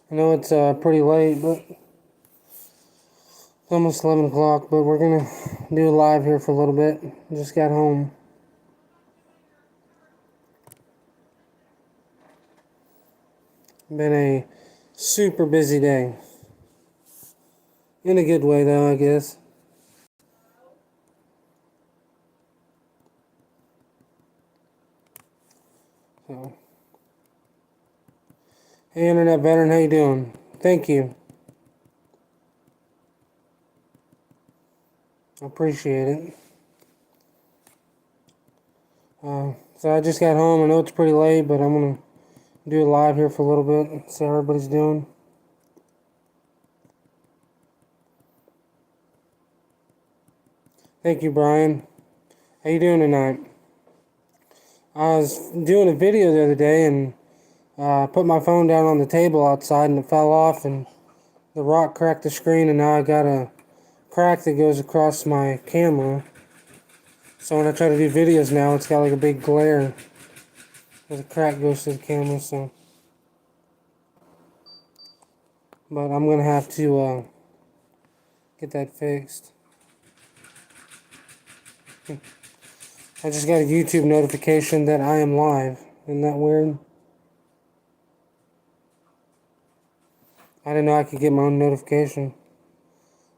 I know it's pretty late, but it's almost 11 o'clock, but we're going to do a live here for a little bit. Just got home. Been a super busy day. In a good way, though, I guess. So, hey, Internet Veteran, how you doing? Thank you. I appreciate it. So I just got home. I know it's pretty late, but I'm going to do a live here for a little bit, see how everybody's doing. Thank you, Brian. How you doing tonight? I was doing a video the other day, and I put my phone down on the table outside, and it fell off, and the rock cracked the screen, and now I got a crack that goes across my camera. So when I try to do videos now, it's got like a big glare where the crack goes to the camera. So, but I'm gonna have to get that fixed. I just got a YouTube notification that I am live. Isn't that weird? I didn't know I could get my own notification.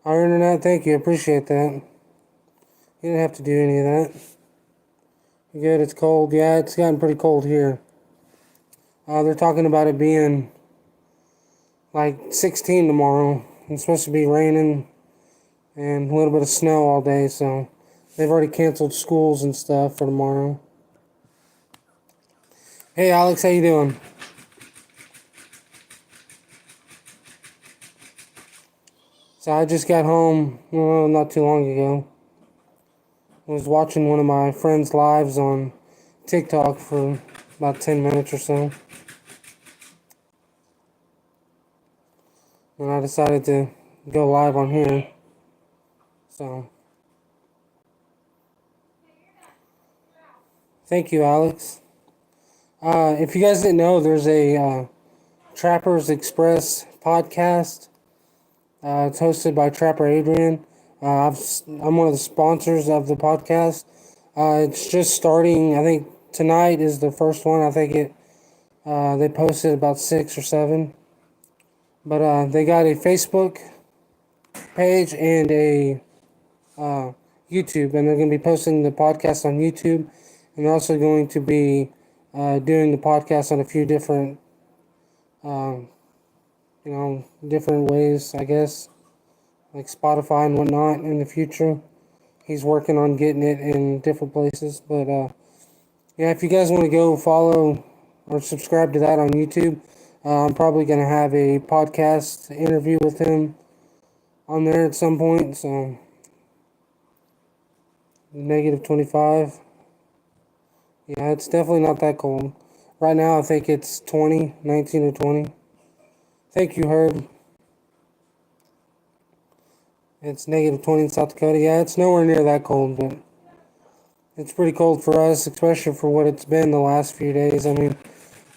Our internet, thank you, appreciate that. You didn't have to do any of that. You good? It's cold. Yeah, it's gotten pretty cold here. They're talking about it being like 16 tomorrow. It's supposed to be raining and a little bit of snow all day, so they've already canceled schools and stuff for tomorrow. Hey Alex, how you doing? So I just got home, well, not too long ago. I was watching one of my friends' lives on TikTok for about 10 minutes or so. And I decided to go live on here. So, thank you, Alex. If you guys didn't know, there's a Trappers Express podcast. It's hosted by Trapper Adrian. I'm one of the sponsors of the podcast. It's just starting. I think tonight is the first one. I think they posted about 6 or 7. But they got a Facebook page and a YouTube, and they're going to be posting the podcast on YouTube, and they're also going to be doing the podcast on a few different, different ways, I guess, like Spotify and whatnot in the future. He's working on getting it in different places, but yeah, if you guys want to go follow or subscribe to that on YouTube, I'm probably going to have a podcast interview with him on there at some point, so -25. Yeah, it's definitely not that cold. Right now, I think it's 20, 19 or 20. Thank you, Herb. It's -20 in South Dakota. Yeah, it's nowhere near that cold, but it's pretty cold for us, especially for what it's been the last few days. I mean,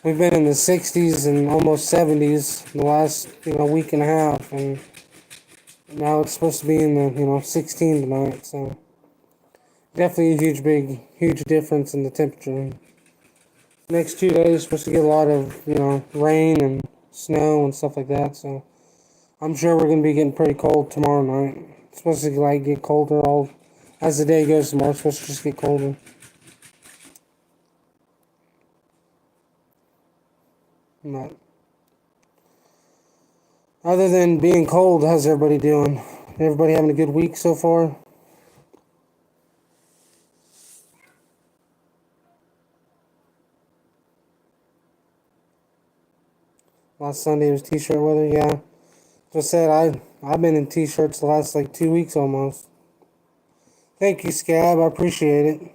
we've been in the 60s and almost 70s the last, week and a half, and now it's supposed to be in the, 16 tonight, so definitely a huge difference in the temperature. Next 2 days supposed to get a lot of, rain and snow and stuff like that, so I'm sure we're gonna be getting pretty cold tomorrow night. It's supposed to like get colder all as the day goes tomorrow. It's supposed to just get colder. But other than being cold, how's everybody doing? Everybody having a good week so far? Last Sunday was t-shirt weather, yeah. Just said I've been in t-shirts the last like 2 weeks almost. Thank you, Scab. I appreciate it.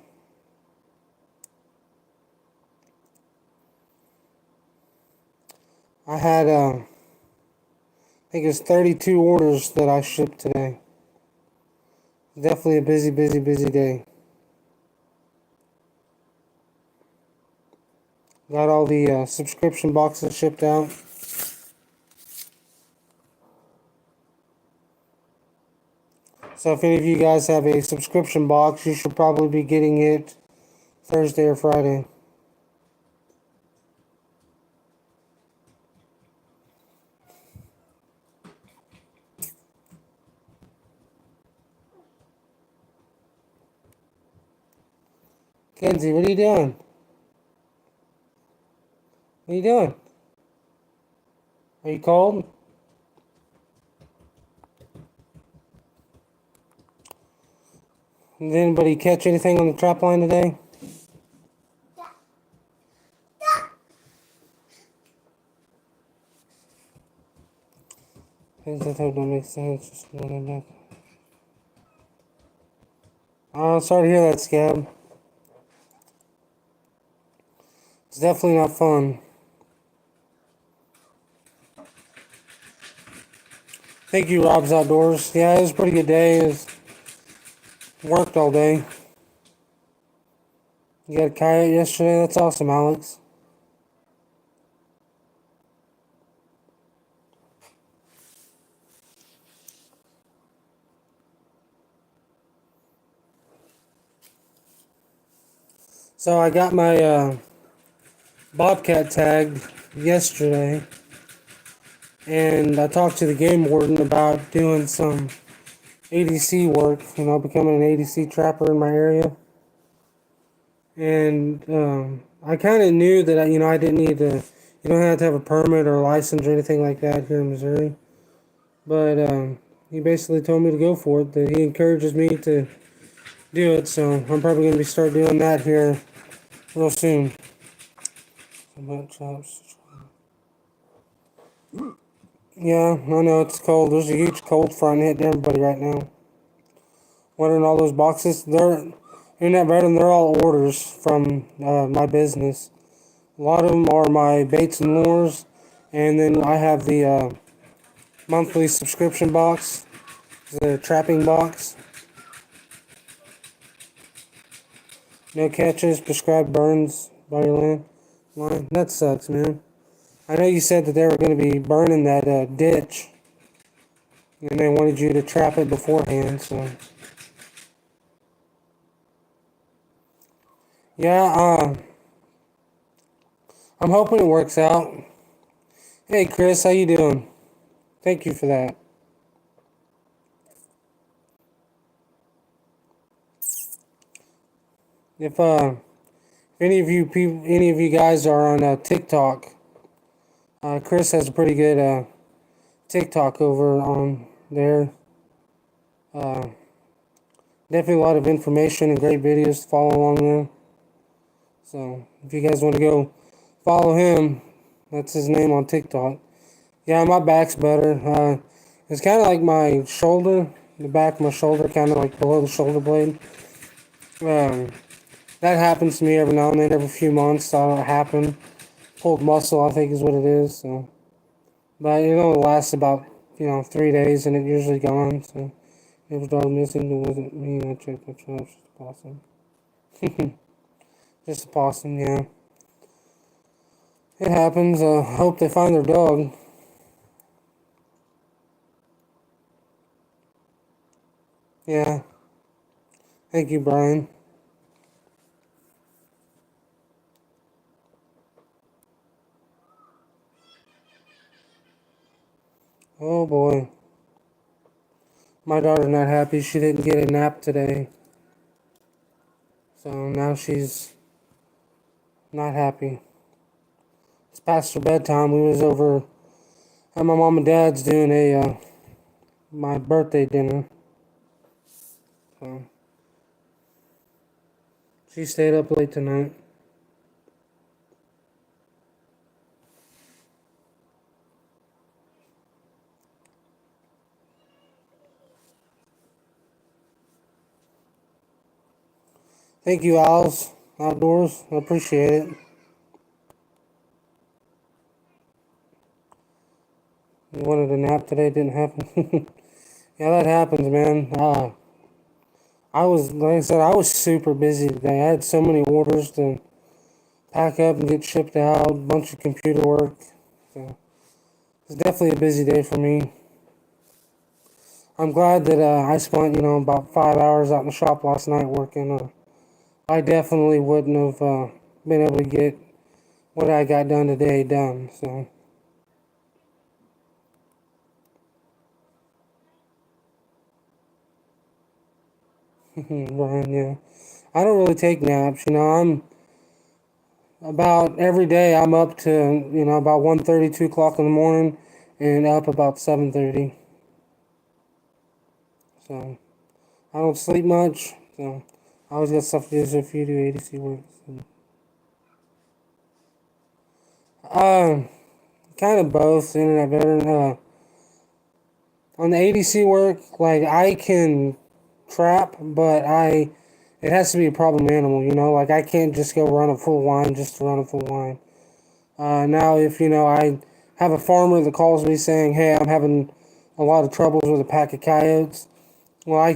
I had I think it was 32 orders that I shipped today. Definitely a busy day. Got all the subscription boxes shipped out. So if any of you guys have a subscription box, you should probably be getting it Thursday or Friday. Kenzie, what are you doing? What are you doing? Are you cold? Did anybody catch anything on the trap line today? Things that don't make sense. Just sorry to hear that, Scab. It's definitely not fun. Thank you, Rob's Outdoors. Yeah, it was a pretty good day. It was worked all day. You got a kayak yesterday? That's awesome, Alex. So I got my bobcat tagged yesterday, and I talked to the game warden about doing some ADC work, becoming an ADC trapper in my area. And I kind of knew that I didn't need to, you don't have to have a permit or a license or anything like that here in Missouri. But he basically told me to go for it, that he encourages me to do it, so I'm probably going to start doing that here real soon. Yeah, I know it's cold. There's a huge cold front hitting everybody right now. Wondering all those boxes, you're not read them, they're all orders from my business. A lot of them are my baits and lures, and then I have the monthly subscription box, the trapping box. No catches, prescribed burns by your line. That sucks, man. I know you said that they were going to be burning that ditch, and they wanted you to trap it beforehand, so. Yeah, I'm hoping it works out. Hey, Chris, how you doing? Thank you for that. If any of you guys are on TikTok, Chris has a pretty good TikTok over on there. Definitely a lot of information and great videos to follow along there. So if you guys want to go follow him, that's his name on TikTok. Yeah, my back's better. It's kind of like my shoulder, the back of my shoulder, kind of like below the shoulder blade. That happens to me every now and then, every few months. That'll happen. Pulled muscle, I think, is what it is. So, but it only lasts about 3 days, and it's usually gone. So, it was dog missing. It wasn't me. I checked my traps. Just a possum. Just a possum. Yeah. It happens. Hope they find their dog. Yeah. Thank you, Brian. Oh boy. My daughter's not happy. She didn't get a nap today. So now she's not happy. It's past her bedtime. We was over at my mom and dad's doing my birthday dinner. So she stayed up late tonight. Thank you, Owls Outdoors. I appreciate it. You wanted a nap today, didn't happen. Yeah, that happens, man. Like I said, I was super busy today. I had so many orders to pack up and get shipped out, a bunch of computer work. So it's definitely a busy day for me. I'm glad that I spent, about 5 hours out in the shop last night working. I definitely wouldn't have been able to get what I got done today done. So, Brian, yeah. I don't really take naps. I'm about every day I'm up to, about 1:30, 2 o'clock in the morning and up about 7:30. So, I don't sleep much. So, I always got stuff to do if you do ADC work. So. Uh, Kind of both, internet better. On the ADC work, like I can trap, but it has to be a problem animal, like I can't just go run a full line just to run a full line. Now if, I have a farmer that calls me saying, hey, I'm having a lot of troubles with a pack of coyotes, well,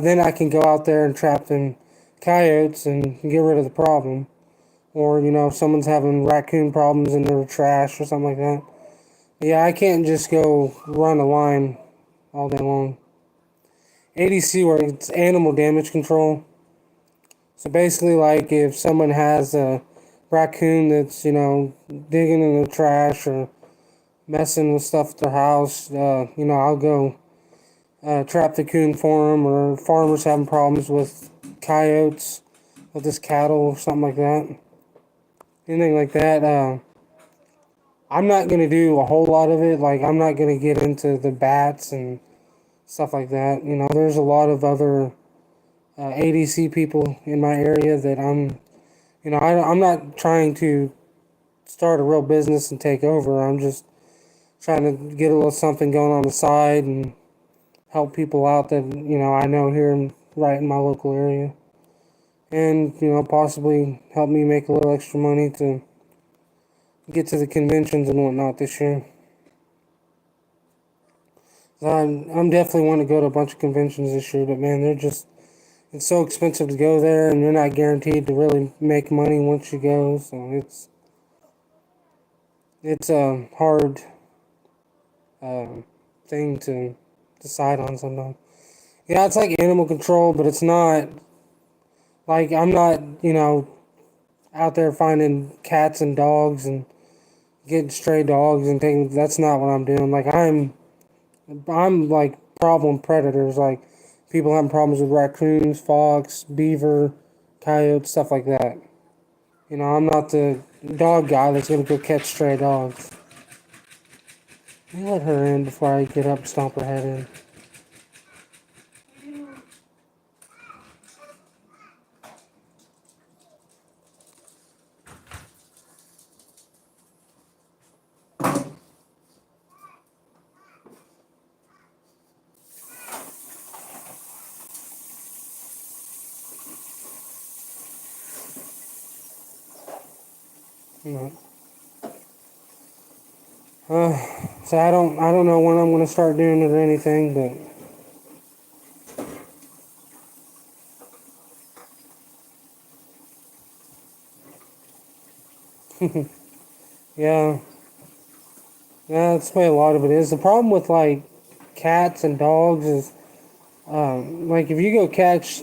then I can go out there and trap them coyotes and get rid of the problem. Or, if someone's having raccoon problems in their trash or something like that. Yeah, I can't just go run a line all day long. ADC work, it's animal damage control. So basically, like if someone has a raccoon that's, digging in the trash or messing with stuff at their house, I'll go trap the coon for them, or farmers having problems with coyotes, with this cattle or something like that. Anything like that. I'm not going to do a whole lot of it. Like, I'm not going to get into the bats and stuff like that. There's a lot of other ADC people in my area that I'm not trying to start a real business and take over. I'm just trying to get a little something going on the side and help people out that, I know here right in my local area. And, possibly help me make a little extra money to get to the conventions and whatnot this year. I'm definitely want to go to a bunch of conventions this year, but man, it's so expensive to go there, and you're not guaranteed to really make money once you go. So it's a hard thing to decide on sometimes. Yeah, it's like animal control, but it's not like I'm not out there finding cats and dogs and getting stray dogs and things. That's not what I'm doing. Like I'm like problem predators, like people having problems with raccoons, fox, beaver, coyotes, stuff like that. I'm not the dog guy that's gonna go catch stray dogs. Let me let her in before I get up and stomp her head in. Uh, so I don't know when I'm gonna start doing it or anything, but yeah, yeah, that's the way a lot of it is. The problem with like cats and dogs is, like if you go catch,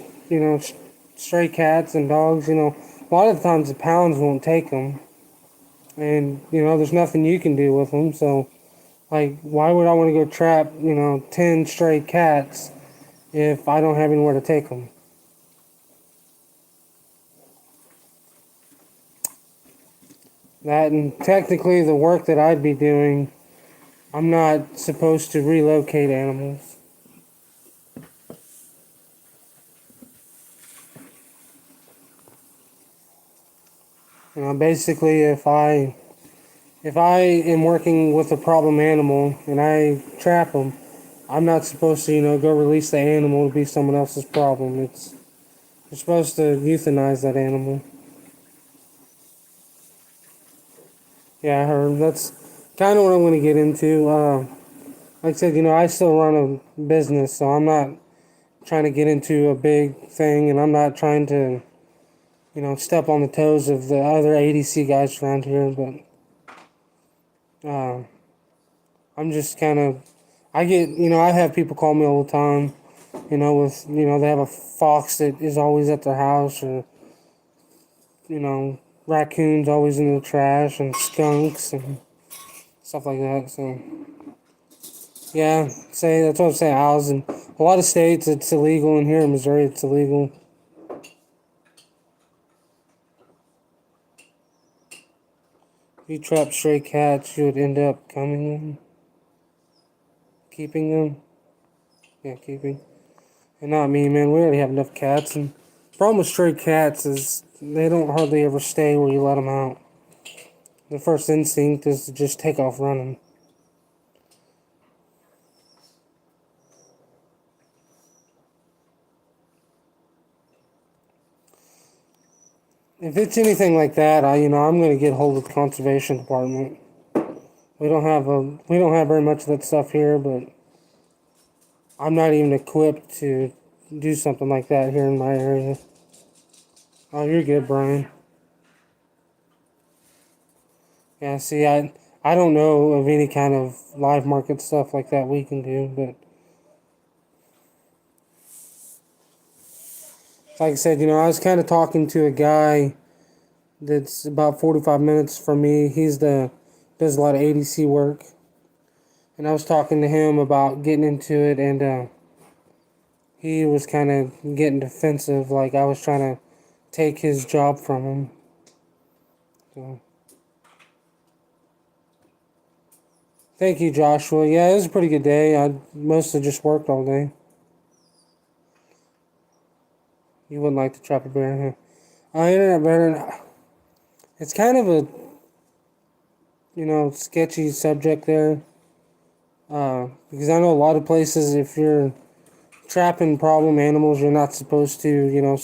stray cats and dogs, a lot of the times the pounds won't take them, and there's nothing you can do with them. So like, why would I want to go trap, 10 stray cats if I don't have anywhere to take them? That and technically the work that I'd be doing, I'm not supposed to relocate animals. Basically, if I am working with a problem animal and I trap them, I'm not supposed to, go release the animal to be someone else's problem. You're supposed to euthanize that animal. Yeah, I heard. That's kind of what I'm going to get into. Like I said, I still run a business, so I'm not trying to get into a big thing, and I'm not trying to, step on the toes of the other ADC guys around here. But I'm just kind of, I get, I have people call me all the time, with, they have a fox that is always at their house, or, raccoons always in the trash, and skunks and stuff like that. So, yeah, that's what I'm saying. Owls in a lot of states it's illegal, and here in Missouri it's illegal. If you trap stray cats, you would end up keeping them. Yeah, keeping. And not me, man. We already have enough cats, and the problem with stray cats is they don't hardly ever stay where you let them out. The first instinct is to just take off running. If it's anything like that, I'm gonna get hold of the conservation department. We don't have very much of that stuff here, but I'm not even equipped to do something like that here in my area. Oh, you're good, Brian. Yeah, see, I don't know of any kind of live market stuff like that we can do, but like I said, I was kind of talking to a guy that's about 45 minutes from me. Does a lot of ADC work, and I was talking to him about getting into it, and he was kind of getting defensive, like I was trying to take his job from him. So, thank you, Joshua. Yeah, it was a pretty good day. I mostly just worked all day. You wouldn't like to trap a bear, huh? Internet bear. It's kind of a sketchy subject there. Because I know a lot of places, if you're trapping problem animals, you're not supposed to,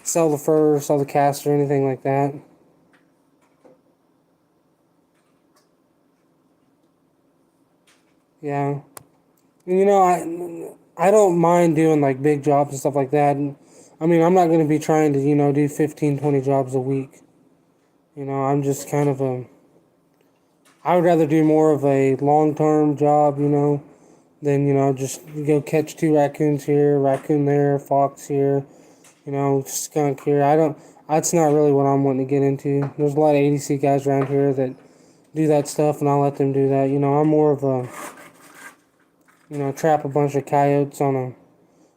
sell the fur, sell the cast, or anything like that. Yeah. And, I don't mind doing like big jobs and stuff like that. And, I mean, I'm not going to be trying to, do 15, 20 jobs a week. I'm just kind of I would rather do more of a long term job, than, just go catch two raccoons here, raccoon there, fox here, skunk here. That's not really what I'm wanting to get into. There's a lot of ADC guys around here that do that stuff, and I'll let them do that. I'm more of a, trap a bunch of coyotes on a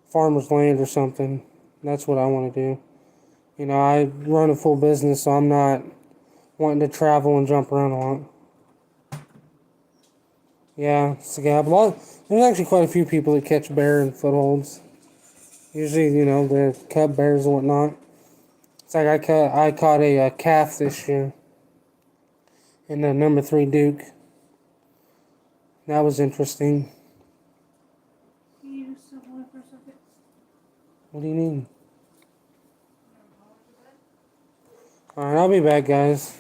farmer's land or something. That's what I want to do. I run a full business, so I'm not wanting to travel and jump around a lot. Yeah, it's a gap. There's actually quite a few people that catch bear in footholds. Usually, the cub bears and whatnot. It's like I caught a calf this year in the number 3 Duke. That was interesting. Can you just step away for a second? What do you need? Alright, I'll be back, guys.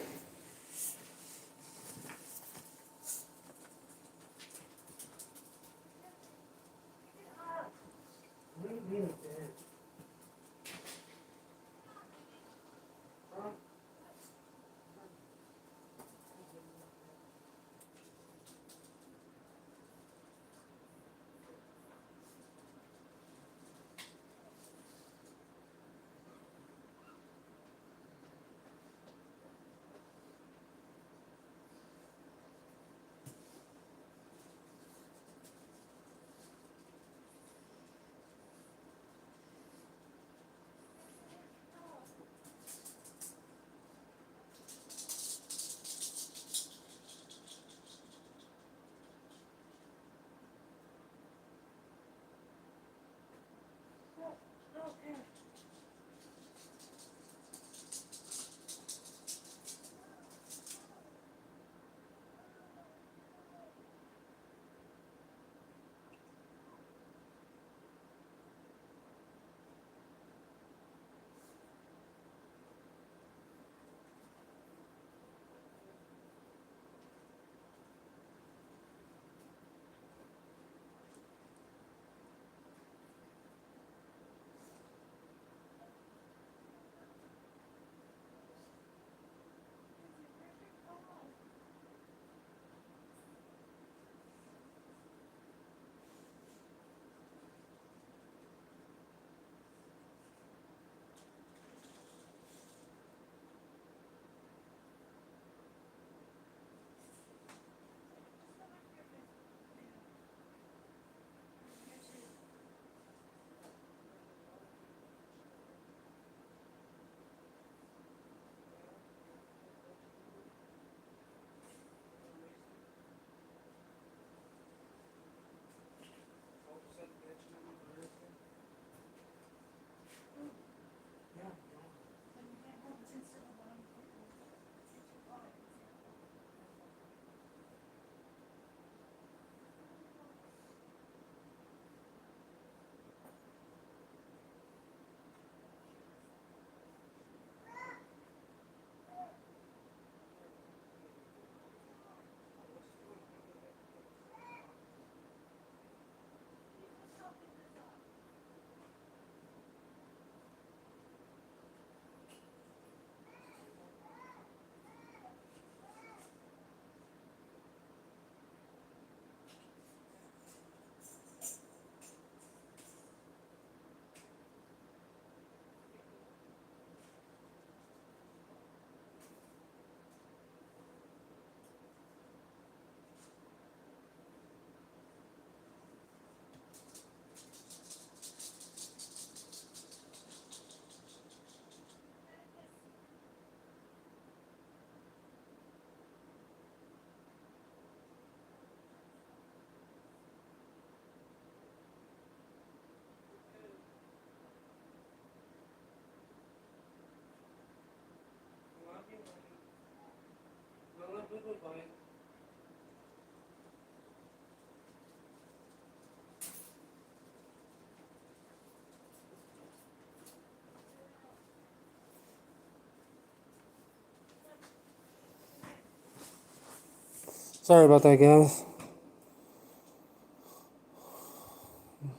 Sorry about that, guys.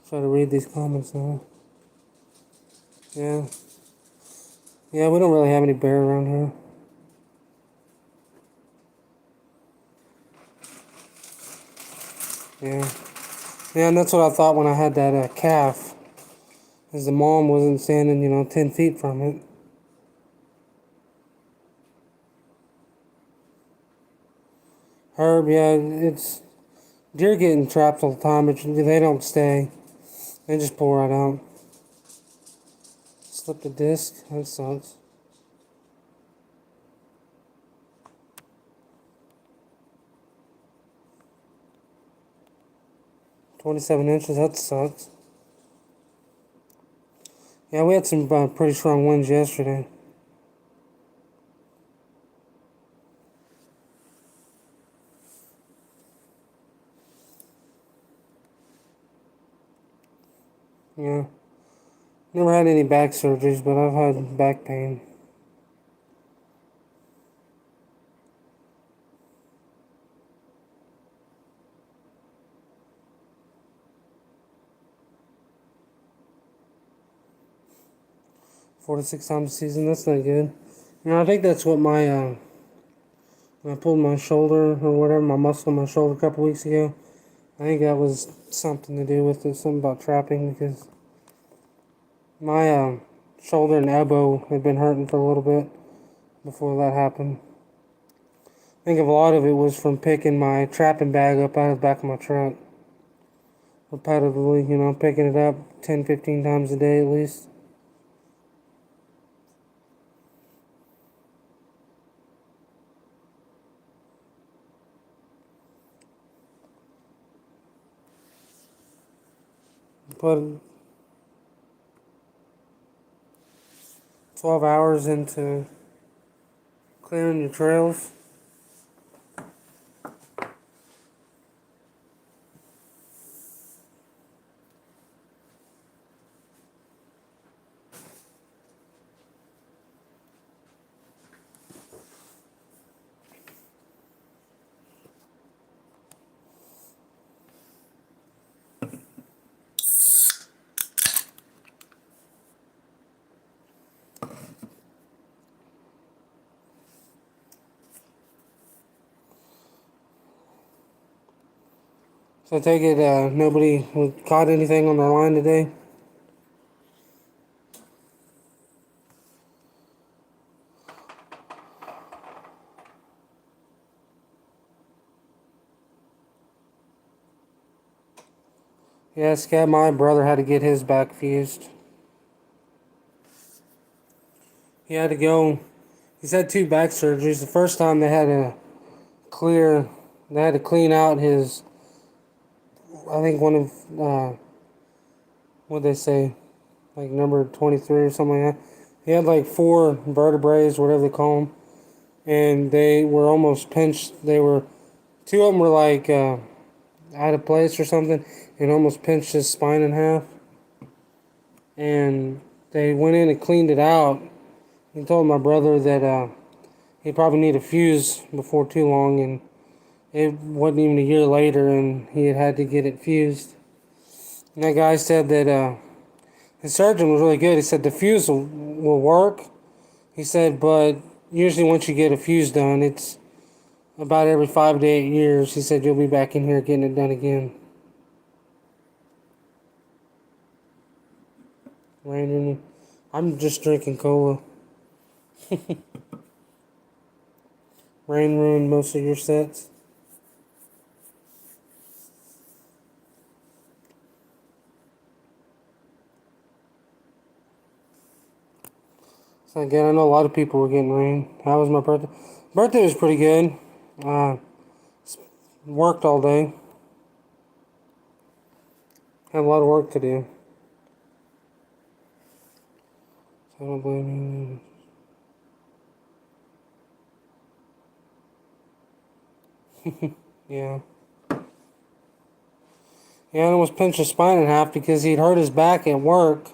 Try to read these comments now. Yeah. Yeah, we don't really have any bear around here. Yeah. Yeah, and that's what I thought when I had that calf. Is the mom wasn't standing, 10 feet from it. Herb, yeah, it's deer getting trapped all the time, but they don't stay. They just pull right out. Slip the disc. That sucks. $27 inches. That sucks. Yeah, we had some pretty strong winds yesterday. Yeah. Never had any back surgeries, but I've had back pain. Four to six times a season. That's not good. I think that's what when I pulled my shoulder or whatever, my muscle in my shoulder a couple weeks ago. I think that was something to do with it. Something about trapping because my shoulder and elbow had been hurting for a little bit before that happened. I think a lot of it was from picking my trapping bag up out of the back of my truck. Repetitively, picking it up 10, 15 times a day at least. Put 12 hours into clearing your trails. So I take it nobody caught anything on their line today? Yeah, Scott, my brother had to get his back fused. He had to go. He's had two back surgeries. The first time clear, they had to clean out his, I think one of, what'd they say, like number 23 or something like that. He had like four vertebrae, whatever they call them, and they were almost pinched. Two of them were like out of place or something, and almost pinched his spine in half. And they went in and cleaned it out. He told my brother that he probably need a fuse before too long, and it wasn't even a year later, and he had to get it fused. And that guy said that his surgeon was really good. He said the fuse will work. He said, but usually once you get a fuse done, it's about every 5 to 8 years. He said you'll be back in here getting it done again. Rain, I'm just drinking cola. Rain ruined most of your sets. So again, I know a lot of people were getting rain. How was my birthday? Birthday was pretty good. Uh, Worked all day. Had a lot of work to do. So I don't blame you. Yeah. He almost pinched his spine in half because he'd hurt his back at work,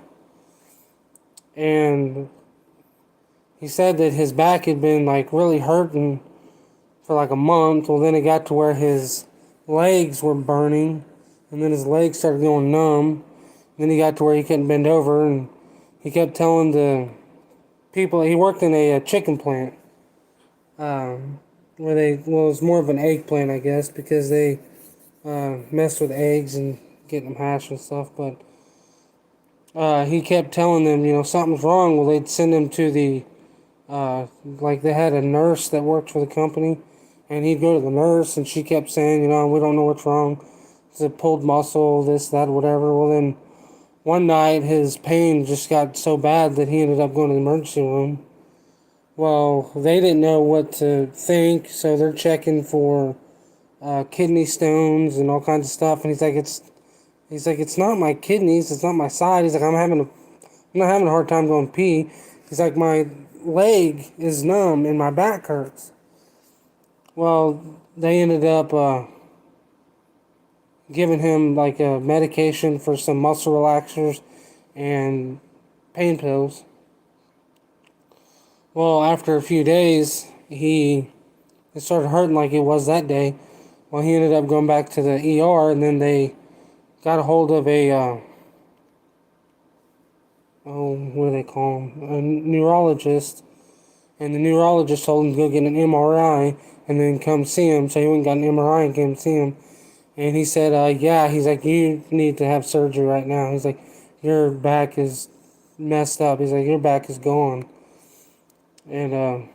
and he said that his back had been like really hurting for like a month. Well, then it got to where his legs were burning, and then his legs started going numb. Then he got to where he couldn't bend over, and he kept telling the people he worked in a chicken plant, where it was more of an egg plant, I guess, because they messed with eggs and getting them hatched and stuff. But he kept telling them, something's wrong. Well, they'd send him to the like they had a nurse that worked for the company, and he'd go to the nurse, and she kept saying, we don't know what's wrong. It's a pulled muscle, this, that, whatever. Well, then one night his pain just got so bad that he ended up going to the emergency room. Well, they didn't know what to think, so they're checking for kidney stones and all kinds of stuff. And he's like, it's not my kidneys, it's not my side. He's like, I'm not having a hard time going pee. He's like, my leg is numb and my back hurts. Well, they ended up giving him like a medication for some muscle relaxers and pain pills. Well, after a few days, it started hurting like it was that day. Well, he ended up going back to the ER, and then they got a hold of what do they call him? A neurologist. And the neurologist told him to go get an MRI and then come see him. So he went and got an MRI and came to see him. And he said, yeah, he's like, you need to have surgery right now. He's like, your back is messed up. He's like, your back is gone. And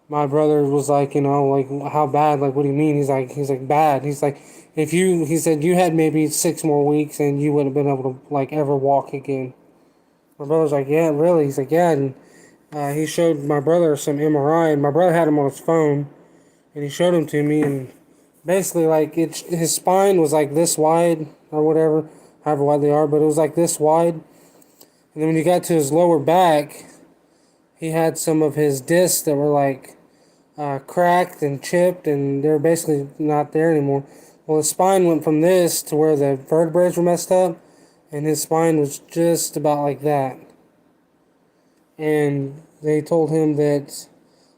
my brother was like, like, how bad? Like, what do you mean? He's like, bad. He's like, he said, you had maybe 6 more weeks and you wouldn't have been able to, like, ever walk again. My brother's like, yeah, really? He's like, yeah. And he showed my brother some MRI, and my brother had him on his phone, and he showed him to me, and basically, like, his spine was like this wide, or whatever, however wide they are, but it was like this wide. And then when you got to his lower back, he had some of his discs that were like cracked and chipped, and they're basically not there anymore. Well, his spine went from this to where the vertebrae were messed up, and his spine was just about like that. And they told him that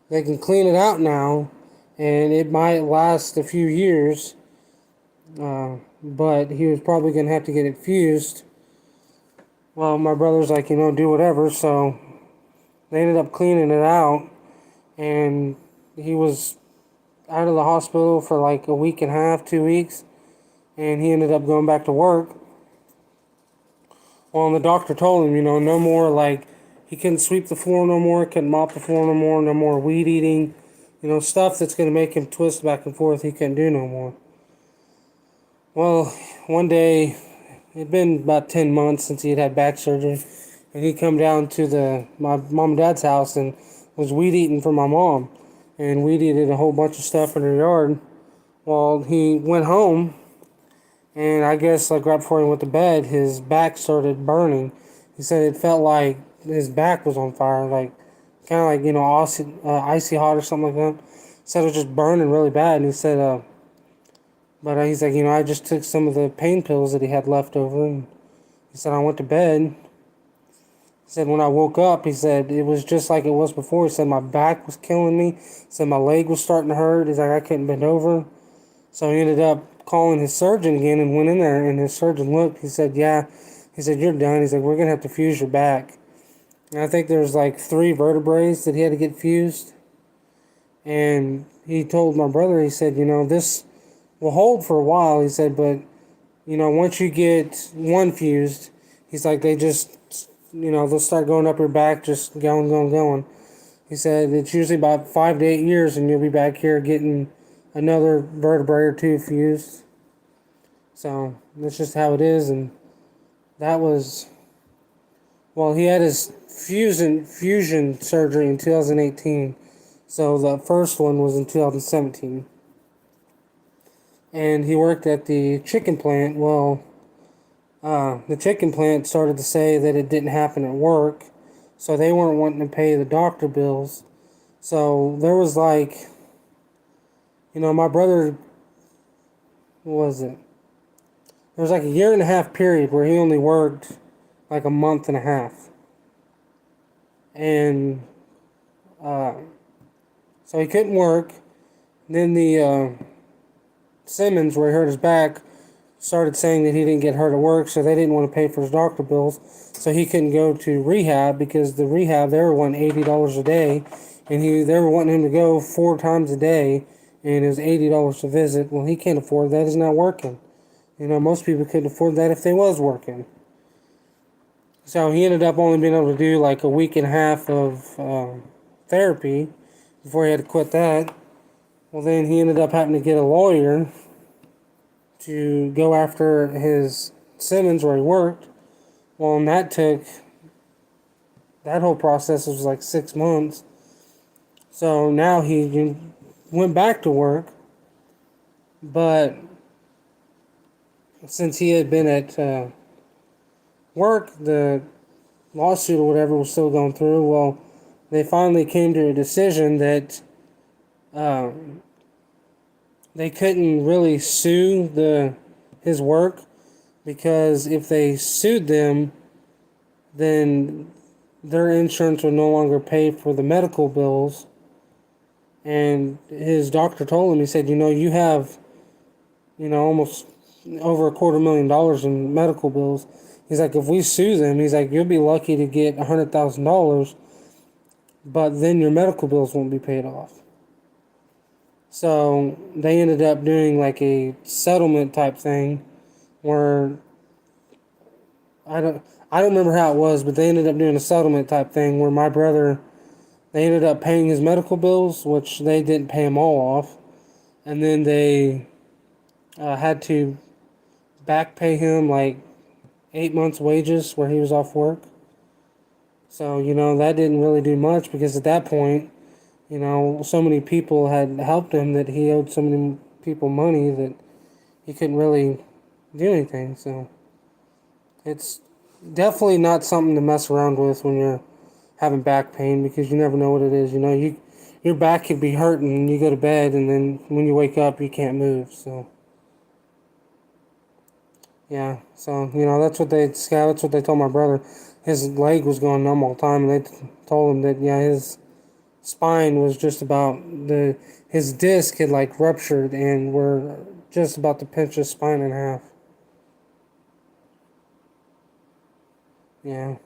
they can clean it out now, and it might last a few years, but he was probably going to have to get it fused. Well, my brother's like, do whatever, so they ended up cleaning it out, and he was out of the hospital for like a week and a half, 2 weeks, and he ended up going back to work. Well, and the doctor told him, no more, like, he couldn't sweep the floor no more, couldn't mop the floor no more weed eating, stuff that's going to make him twist back and forth, he couldn't do no more. Well, one day, it'd been about 10 months since he had back surgery, and he come down to my mom and dad's house and was weed eating for my mom, and weed eated a whole bunch of stuff in her yard. Well, he went home, and I guess like right before he went to bed, his back started burning. He said it felt like his back was on fire, like kind of like icy hot or something like that. He said it was just burning really bad, and he said, but he's like, I just took some of the pain pills that he had left over, and he said I went to bed. He said when I woke up, he said it was just like it was before. He said my back was killing me. He said my leg was starting to hurt. He's like I couldn't bend over. So he ended up calling his surgeon again and went in there, and his surgeon looked. He said, yeah. He said, you're done. He's like, we're going to have to fuse your back. And I think there's like 3 vertebrae that he had to get fused. And he told my brother, he said, this will hold for a while. He said, but, once you get one fused, he's like, they just, they'll start going up your back, just going. He said, it's usually about 5 to 8 years, and you'll be back here getting another vertebrae or 2 fused. So that's just how it is. And that was, well, he had his fusion surgery in 2018. So the first one was in 2017. And he worked at the chicken plant. Well, the chicken plant started to say that it didn't happen at work, so they weren't wanting to pay the doctor bills. So there was like My brother, what was it? There was like a year and a half period where he only worked like a month and a half. And uh, so he couldn't work. Then the Simmons, where he hurt his back, started saying that he didn't get hurt at work, so they didn't want to pay for his doctor bills. So he couldn't go to rehab because the rehab, they were wanting $80 a day. And they were wanting him to go 4 times a day, and it was $80 to visit. Well, he can't afford that. He's not working. Most people couldn't afford that if they was working. So he ended up only being able to do like a week and a half of therapy before he had to quit that. Well, then he ended up having to get a lawyer to go after his Simmons where he worked. Well, and that whole process was like 6 months. So now he went back to work, but since he had been at work, the lawsuit or whatever was still going through. Well, they finally came to a decision that they couldn't really sue his work, because if they sued them, then their insurance would no longer pay for the medical bills. And his doctor told him, he said, you have, almost over $250,000 in medical bills. He's like, if we sue them, he's like, you'll be lucky to get $100,000, but then your medical bills won't be paid off. So they ended up doing like a settlement type thing where I don't remember how it was, but they ended up doing a settlement type thing where my brother, they ended up paying his medical bills, which they didn't pay them all off, and then they had to back pay him like 8 months' wages where he was off work. So that didn't really do much, because at that point, so many people had helped him that he owed so many people money that he couldn't really do anything. So it's definitely not something to mess around with when you're having back pain, because you never know what it is. Your back could be hurting and you go to bed, and then when you wake up you can't move. So yeah, so that's what they told my brother. His leg was going numb all the time, and they told him that his spine was just about his disc had like ruptured and were just about to pinch his spine in half. Yeah.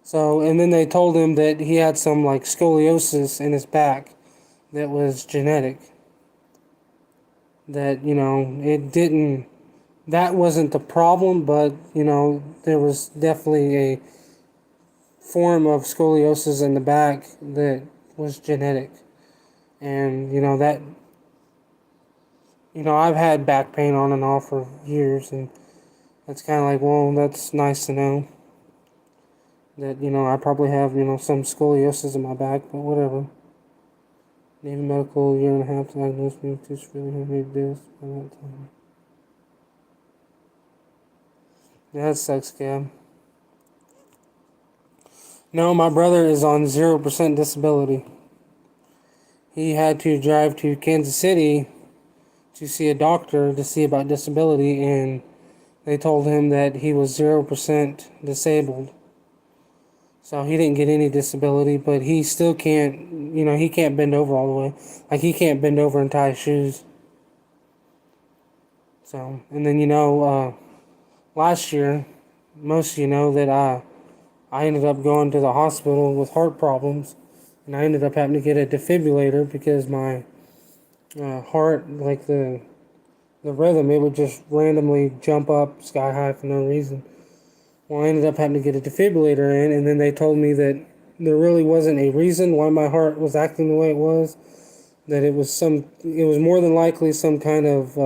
So, and then they told him that he had some like scoliosis in his back that was genetic. That, that wasn't the problem, but, there was definitely a form of scoliosis in the back that was genetic. And, I've had back pain on and off for years, and it's kind of like, well, that's nice to know that, I probably have, some scoliosis in my back, but whatever. Navy Medical, year and a half, diagnosed me with two severely herniated discs by that time. Yeah, that sucks, Gab. No, my brother is on 0% disability. He had to drive to Kansas City to see a doctor to see about disability, and they told him that he was 0% disabled. So he didn't get any disability, but he still can't, he can't bend over all the way. Like, he can't bend over and tie his shoes. So, and then, last year, most of you know that I ended up going to the hospital with heart problems, and I ended up having to get a defibrillator because my heart, like the rhythm, it would just randomly jump up sky high for no reason. Well, I ended up having to get a defibrillator in, and then they told me that there really wasn't a reason why my heart was acting the way it was. That it was more than likely some kind of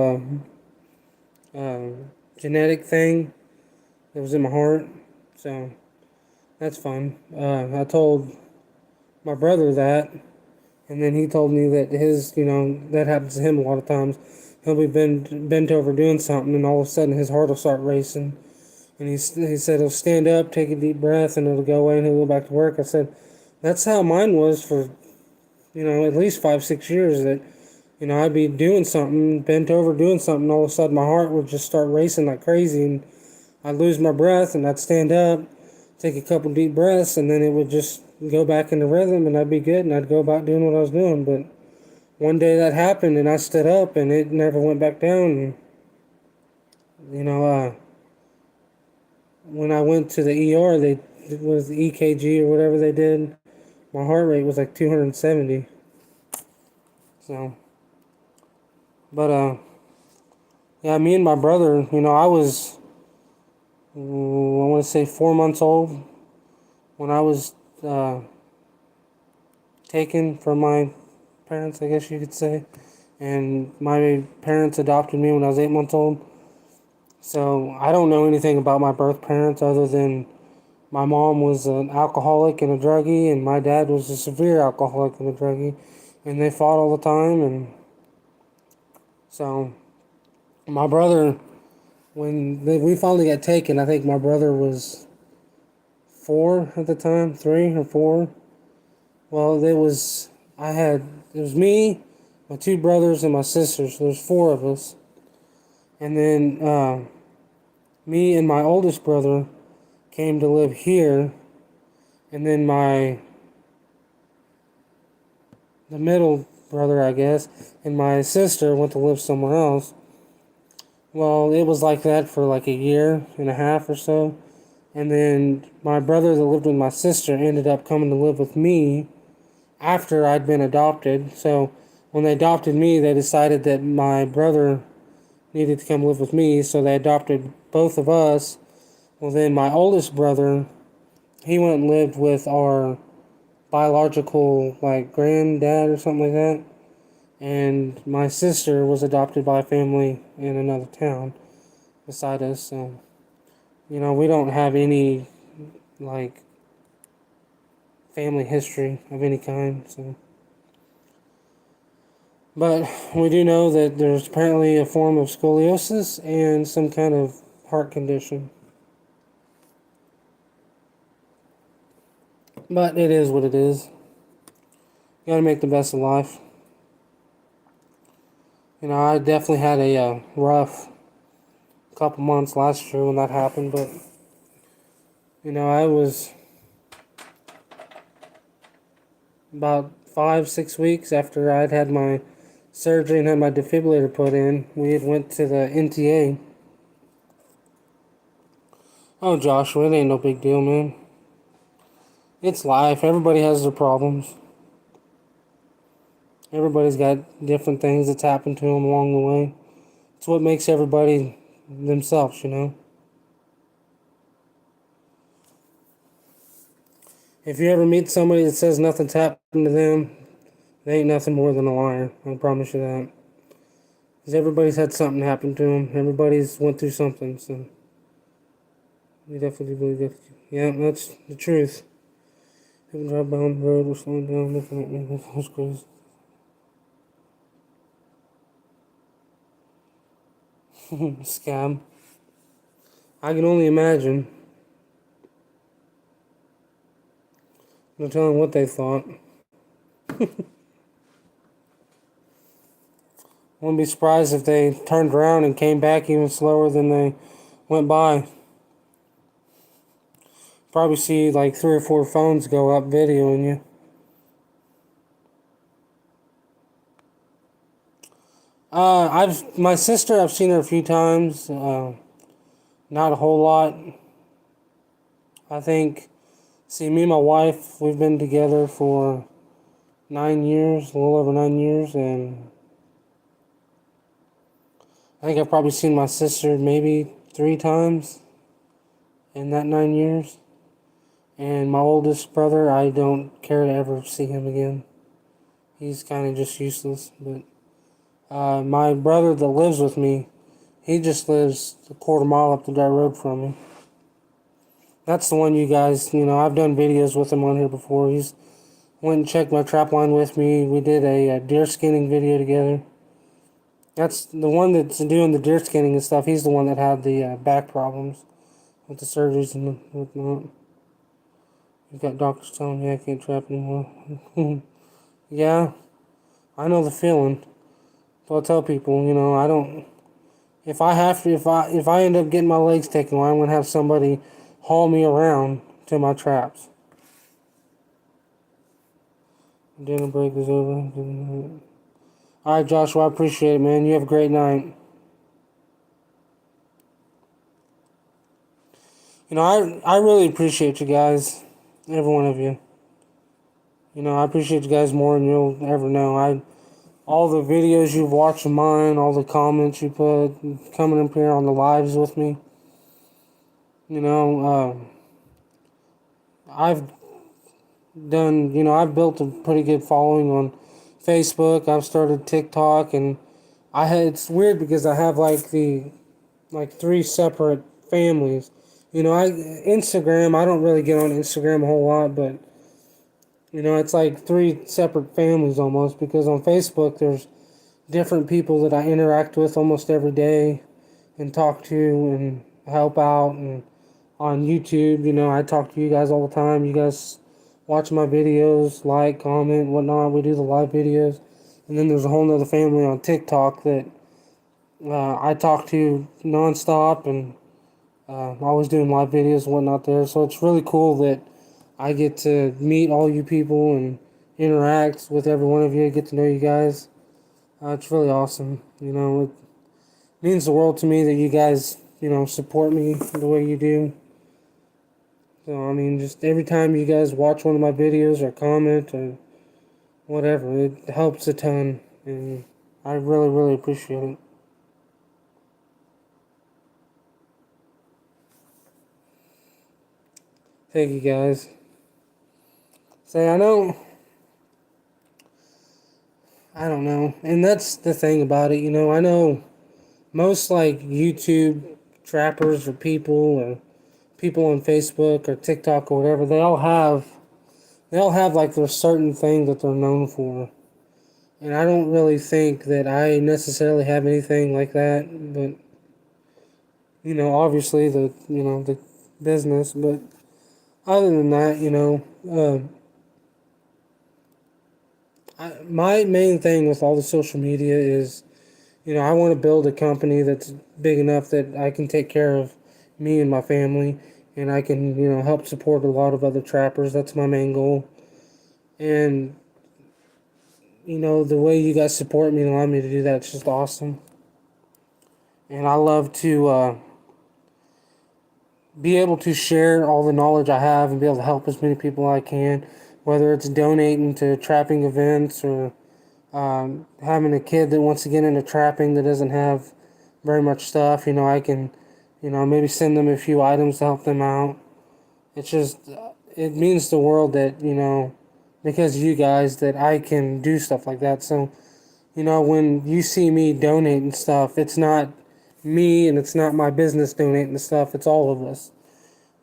genetic thing that was in my heart. So that's fine. I told my brother that, and then he told me that that happens to him a lot of times. He'll be bent over doing something, and all of a sudden his heart will start racing. And he said he'll stand up, take a deep breath, and it'll go away, and he'll go back to work. I said, that's how mine was for, at least 5-6 years. That I'd be doing something, bent over doing something, all of a sudden my heart would just start racing like crazy, and I'd lose my breath, and I'd stand up, take a couple deep breaths, and then it would just go back into rhythm, and I'd be good, and I'd go about doing what I was doing. But one day that happened, and I stood up, and it never went back down. And, when I went to the ER, they it was the EKG or whatever they did. My heart rate was like 270. So, but yeah, me and my brother, I was, I want to say 4 months old when I was taken from my parents, I guess you could say. And my parents adopted me when I was 8 months old. So I don't know anything about my birth parents other than my mom was an alcoholic and a druggie, and my dad was a severe alcoholic and a druggie, and they fought all the time. And so my brother, we finally got taken, I think my brother was 4 at the time, 3 or 4. Well, it was me, my 2 brothers, and my sisters. So there's 4 of us. And then me and my oldest brother came to live here, and then the middle brother, I guess, and my sister went to live somewhere else. Well, it was like that for like a year and a half or so. And then my brother that lived with my sister ended up coming to live with me after I'd been adopted. So when they adopted me, they decided that my brother needed to come live with me, so they adopted both of us. Well, then my oldest brother, he went and lived with our biological, like, granddad or something like that. And my sister was adopted by a family in another town beside us. So, we don't have any, like, family history of any kind. So, but we do know that there's apparently a form of scoliosis and some kind of heart condition. But it is what it is. You gotta make the best of life. I definitely had a rough couple months last year when that happened, but I was about 5, 6 weeks after I'd had my surgery and had my defibrillator put in. We had went to the NTA. Oh, Joshua, it ain't no big deal, man. It's life. Everybody has their problems. Everybody's got different things that's happened to them along the way. It's what makes everybody themselves. If you ever meet somebody that says nothing's happened to them, they ain't nothing more than a liar. I promise you that. Because everybody's had something happen to them. Everybody's went through something, so we definitely believe that. Yeah, that's the truth. People drive down the road, we're slowing down, looking at me, that was crazy. Scam. I can only imagine. No telling what they thought. Wouldn't be surprised if they turned around and came back even slower than they went by. Probably see like 3 or 4 phones go up videoing you. My sister, I've seen her a few times. Not a whole lot. I think, see, me and my wife, we've been together for 9 years, a little over 9 years, and I think I've probably seen my sister maybe 3 times in that 9 years. And my oldest brother, I don't care to ever see him again. He's kind of just useless. But my brother that lives with me, he just lives a quarter mile up the dirt road from me. That's the one you guys, I've done videos with him on here before. He's went and checked my trap line with me. We did a deer skinning video together. That's the one that's doing the deer skinning and stuff. He's the one that had the back problems with the surgeries and whatnot. You've got doctors telling me I can't trap anymore. Yeah, I know the feeling. So I tell people, I don't. If I have to, if I end up getting my legs taken away, I'm gonna have somebody haul me around to my traps. Dinner break is over. All right, Joshua, I appreciate it, man. You have a great night. I really appreciate you guys, every one of you. I appreciate you guys more than you'll ever know. All the videos you've watched of mine, all the comments you put, coming up here on the lives with me. I've I've built a pretty good following on Facebook. I've started TikTok, and it's weird because I have like three separate families. Instagram, I don't really get on Instagram a whole lot, but it's like three separate families almost, because on Facebook there's different people that I interact with almost every day and talk to and help out. And on YouTube, I talk to you guys all the time. You guys watch my videos, like, comment, whatnot. We do the live videos. And then there's a whole nother family on TikTok that I talk to nonstop, and always doing live videos and whatnot there. So it's really cool that I get to meet all you people and interact with every one of you, get to know you guys. It's really awesome. It means the world to me that you guys, support me the way you do. So, I mean, just every time you guys watch one of my videos or comment or whatever, it helps a ton. And I really, really appreciate it. Thank you guys. Say, I don't know. And that's the thing about it, I know most like YouTube trappers or people on Facebook or TikTok or whatever, they all have like their certain thing that they're known for. And I don't really think that I necessarily have anything like that, but obviously the business, but other than that, my main thing with all the social media is, I want to build a company that's big enough that I can take care of me and my family, and I can, help support a lot of other trappers. That's my main goal. And, the way you guys support me and allow me to do that, it's just awesome. And I love to be able to share all the knowledge I have and be able to help as many people as I can, whether it's donating to trapping events or having a kid that wants to get into trapping that doesn't have very much stuff. I can, maybe send them a few items to help them out. It's just, it means the world that, because of you guys, that I can do stuff like that. So, when you see me donating stuff, it's not me and it's not my business donating stuff, it's all of us.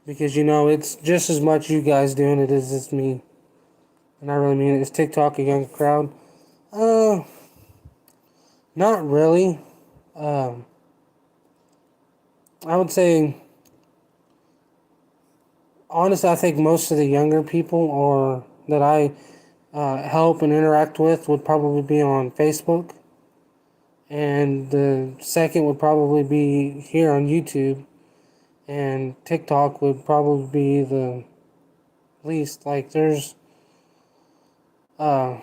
Because, it's just as much you guys doing it as it's me. And I really mean it. Is TikTok a young crowd? Not really. Um, I would say, honestly, I think most of the younger people or that I help and interact with would probably be on Facebook. And the second would probably be here on YouTube. And TikTok would probably be the least. Like, uh,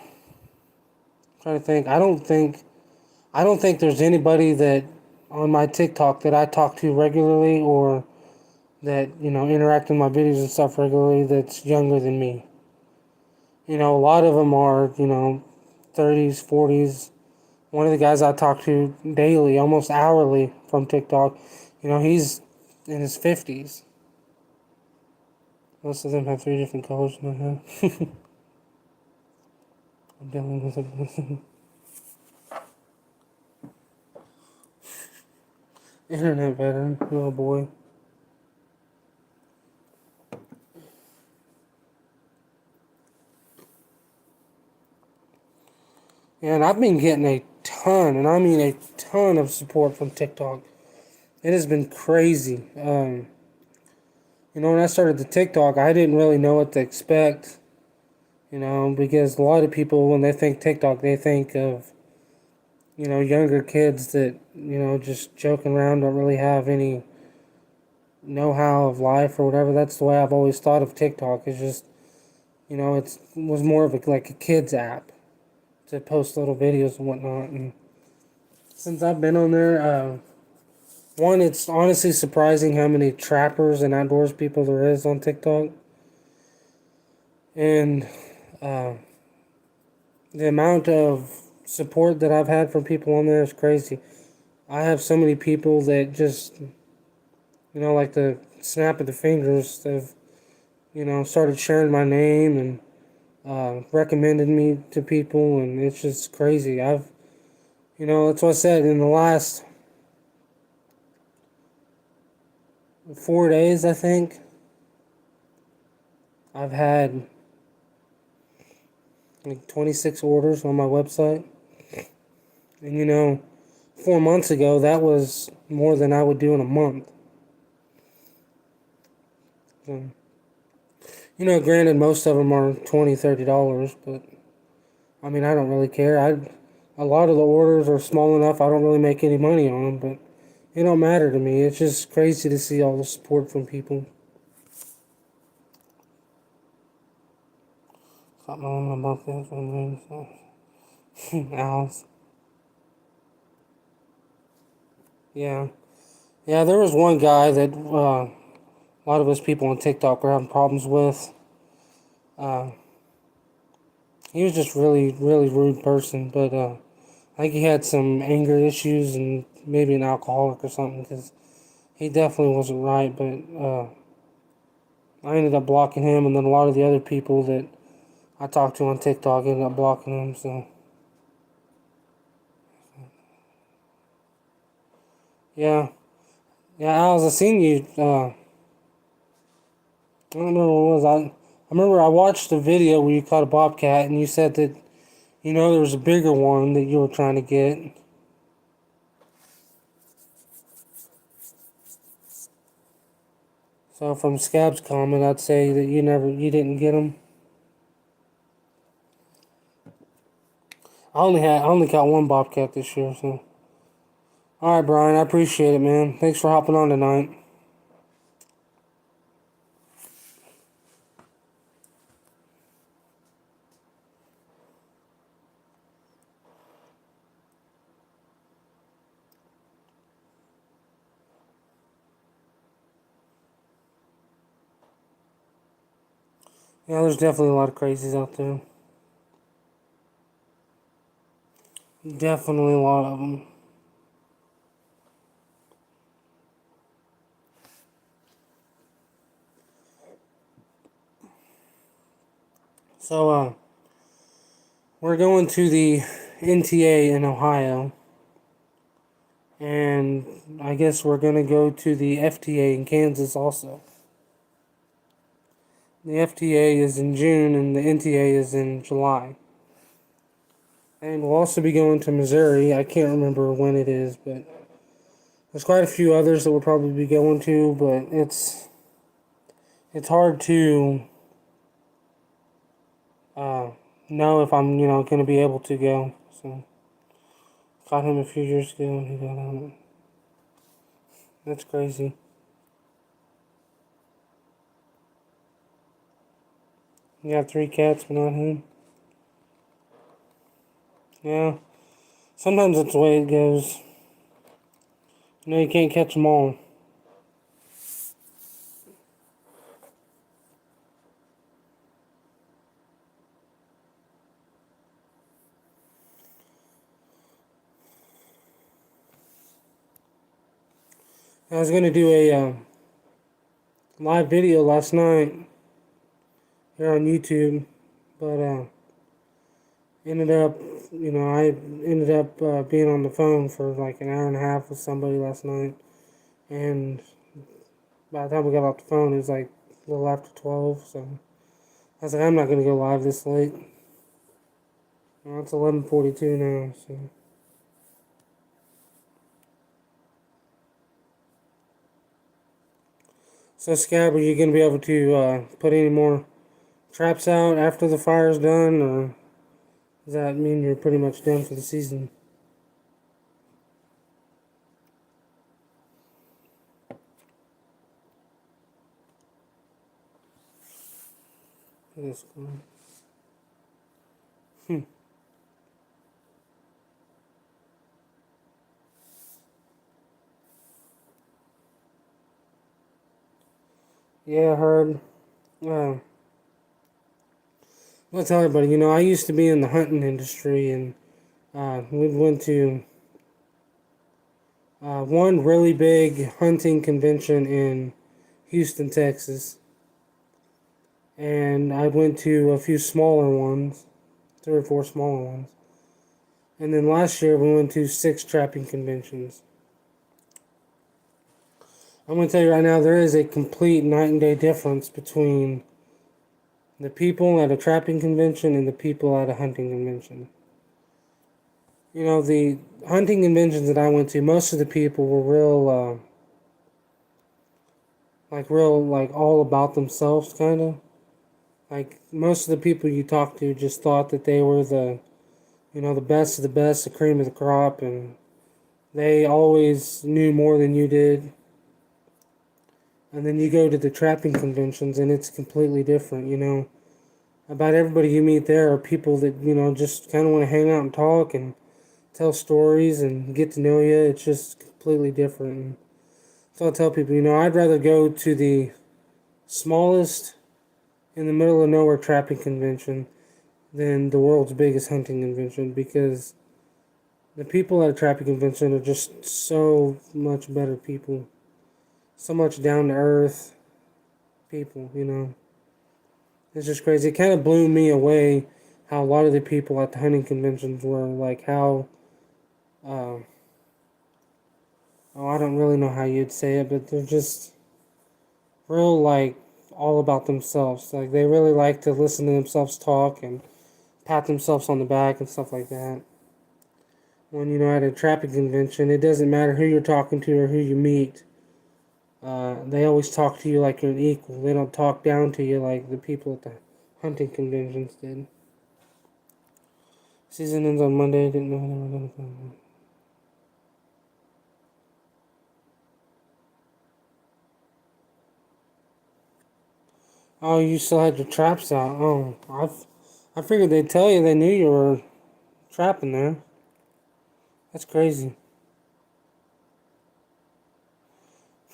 trying to think. I don't think there's anybody that on my TikTok that I talk to regularly or that, interact in my videos and stuff regularly that's younger than me. A lot of them are, 30s, 40s. One of the guys I talk to daily, almost hourly from TikTok, he's in his 50s. Most of them have three different colors in their hair. I'm dealing with it. Internet veteran, oh boy. And I've been getting a ton, and I mean a ton of support from TikTok. It has been crazy. When I started the TikTok, I didn't really know what to expect. Because a lot of people, when they think TikTok, they think of, younger kids that, just joking around, don't really have any know-how of life or whatever. That's the way I've always thought of TikTok. It's just, it was more of like a kids app to post little videos and whatnot. And since I've been on there, one, it's honestly surprising how many trappers and outdoors people there is on TikTok. And uh, the amount of support that I've had from people on there is crazy. I have so many people that just, like the snap of the fingers, they've, started sharing my name and recommended me to people, and it's just crazy. That's what I said, in the last 4 days, I think, I've had like 26 orders on my website. And 4 months ago, that was more than I would do in a month. So, granted, most of them are $20, $30, but I mean, I don't really care. A lot of the orders are small enough, I don't really make any money on them, but it don't matter to me. It's just crazy to see all the support from people. Something on my bucket, owls. Yeah. Yeah, there was one guy that a lot of us people on TikTok were having problems with. Uh, he was just really, really rude person, but I think he had some anger issues and maybe an alcoholic or something, because he definitely wasn't right. But I ended up blocking him, and then a lot of the other people that I talked to on TikTok ended up blocking him. So yeah, yeah, Al's, I seen you. I don't remember what it was. I remember I watched a video where you caught a bobcat, and you said that there was a bigger one that you were trying to get. So from Scab's comment, I'd say that you didn't get him. I only caught one bobcat this year. So, all right, Brian, I appreciate it, man. Thanks for hopping on tonight. Yeah, there's definitely a lot of crazies out there. Definitely a lot of them. So, we're going to the NTA in Ohio, and I guess we're gonna go to the FTA in Kansas also. The FTA is in June, and the NTA is in July. And we'll also be going to Missouri. I can't remember when it is, but there's quite a few others that we'll probably be going to, but it's hard to know if I'm, going to be able to go. So, caught him a few years ago and he got out. That's crazy. You got 3 cats, but not him. Yeah. Sometimes that's the way it goes. You can't catch them all. I was going to do a live video last night here on YouTube, but ended up, I ended up being on the phone for like an hour and a half with somebody last night, and by the time we got off the phone, it was like a little after 12, so I was like, I'm not going to go live this late. Well, it's 11:42 now, so. So, Scab, are you going to be able to put any more traps out after the fire's done, or does that mean you're pretty much done for the season? That's cool. Hmm. Yeah, I heard. I'll tell everybody, I used to be in the hunting industry, and we went to one really big hunting convention in Houston, Texas, and I went to a few smaller ones, 3 or 4 smaller ones. And then last year we went to 6 trapping conventions. I'm going to tell you right now, there is a complete night and day difference between the people at a trapping convention and the people at a hunting convention. The hunting conventions that I went to, most of the people were real, like all about themselves, kind of. Like most of the people you talk to just thought that they were the best of the best, the cream of the crop, and they always knew more than you did. And then you go to the trapping conventions and it's completely different. About everybody you meet there are people that, just kind of want to hang out and talk and tell stories and get to know you. It's just completely different. And so I tell people, I'd rather go to the smallest in the middle of nowhere trapping convention than the world's biggest hunting convention, because the people at a trapping convention are just so much better people. So much down to earth people. It's just crazy. It kind of blew me away how a lot of the people at the hunting conventions were like how, uh, oh, I don't really know how you'd say it, but they're just real, like, all about themselves. Like, they really like to listen to themselves talk and pat themselves on the back and stuff like that. When, at a trapping convention, it doesn't matter who you're talking to or who you meet. They always talk to you like you're an equal. They don't talk down to you like the people at the hunting conventions did. Season ends on Monday. Didn't know they were gonna come. Oh, you still had your traps out. Oh, I figured they'd tell you. They knew you were trapping there. That's crazy.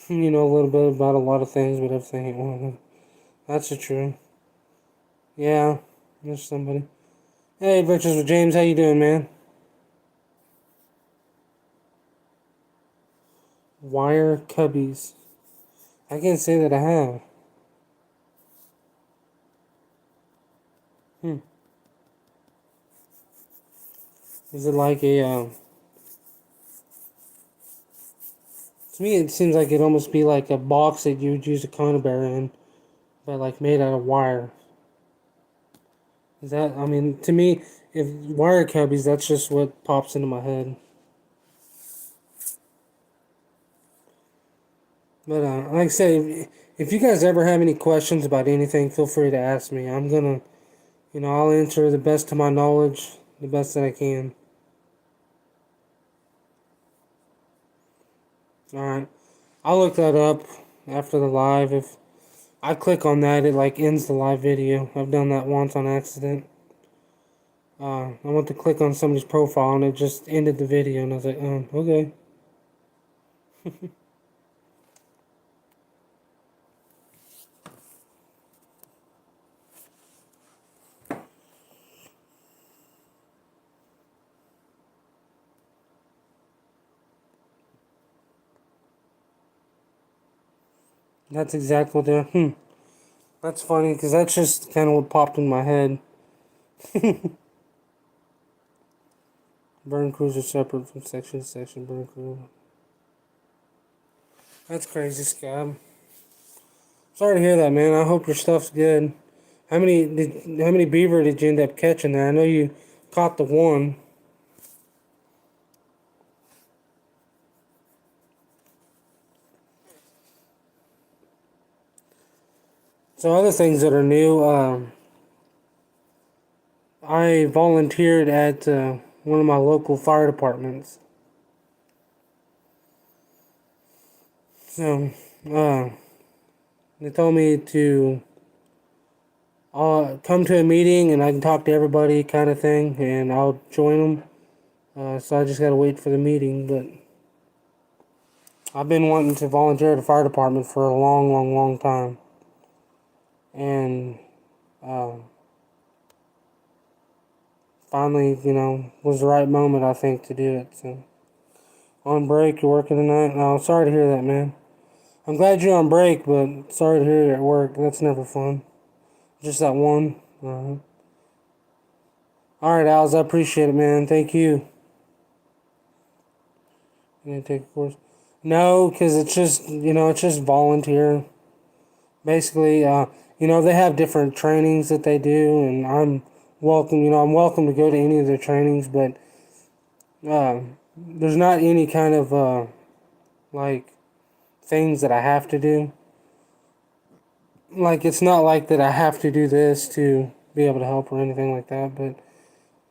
You know a little bit about a lot of things, but everything ain't one of them. That's the truth. Yeah, there's somebody. Hey, Adventures with James, how you doing, man? Wire cubbies. I can't say that I have. Hmm. Is it like a? To me, it seems like it'd almost be like a box that you would use a cone bear in, but like made out of wire. Is that? I mean, to me, if wire cubbies, that's just what pops into my head. But like I said, if you guys ever have any questions about anything, feel free to ask me. I'm gonna, I'll answer the best of my knowledge, the best that I can. All right, I'll look that up after the live. If I click on that, it like ends the live video. I've done that once on accident. I went to click on somebody's profile and it just ended the video, and I was like, okay. That's exactly what they're. That's funny because that's just kind of what popped in my head. Burn crews are separate from section to section. Burn crew. That's crazy, Scab. Sorry to hear that, man. I hope your stuff's good. How many beaver did you end up catching there? I know you caught the one. So other things that are new, I volunteered at one of my local fire departments. So, they told me to come to a meeting and I can talk to everybody, kind of thing, and I'll join them. So I just gotta wait for the meeting. But I've been wanting to volunteer at the fire department for a long, long, long time, and uh, finally, was the right moment, I think, to do it. So on break, you're working tonight. No, sorry to hear that, man. I'm glad you're on break, but sorry to hear you're at work. That's never fun. Just that one. All right, Al's. I appreciate it, man. Thank you. You gonna take a course? No, because it's just volunteer. Basically, they have different trainings that they do, and I'm welcome. I'm welcome to go to any of their trainings, but there's not any kind of like things that I have to do. Like, it's not like that I have to do this to be able to help or anything like that, but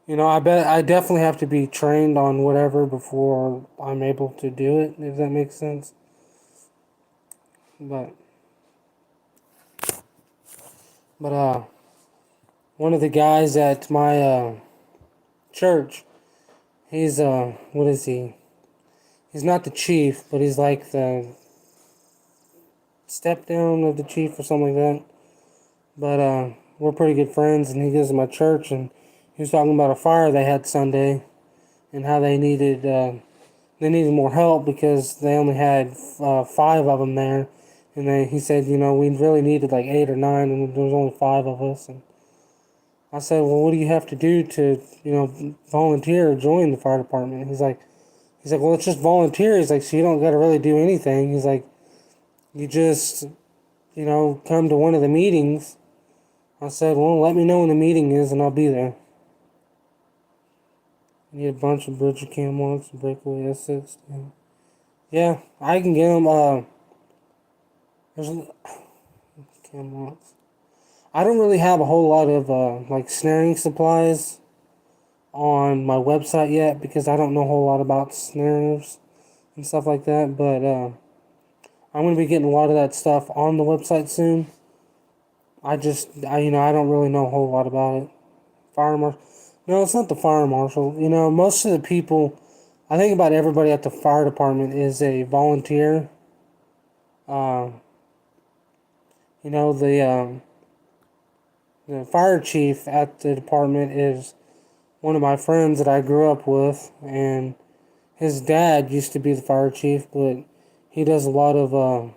I bet I definitely have to be trained on whatever before I'm able to do it, if that makes sense. But one of the guys at my church, he's what is he? He's not the chief, but he's like the step down of the chief or something like that. But we're pretty good friends, and he goes to my church, and he was talking about a fire they had Sunday, and how they needed more help because they only had 5 of them there, and he said, we really needed like 8 or 9, and there was only 5 of us. And I said, well, what do you have to do to volunteer or join the fire department? He's like, well, it's just volunteer. He's like, so you don't got to really do anything. He's like, you just come to one of the meetings. I said, well, let me know when the meeting is, and I'll be there. Need a bunch of Bridger cam locks and breakaway S6. Yeah, I can get them. There's cam locks. I don't really have a whole lot of like snaring supplies on my website yet because I don't know a whole lot about snares and stuff like that. But I'm gonna be getting a lot of that stuff on the website soon. I don't really know a whole lot about it. Fire marshal. No, it's not the fire marshal. Most of the people, I think about everybody at the fire department is a volunteer. Uh, the fire chief at the department is one of my friends that I grew up with, and his dad used to be the fire chief, but he does a lot of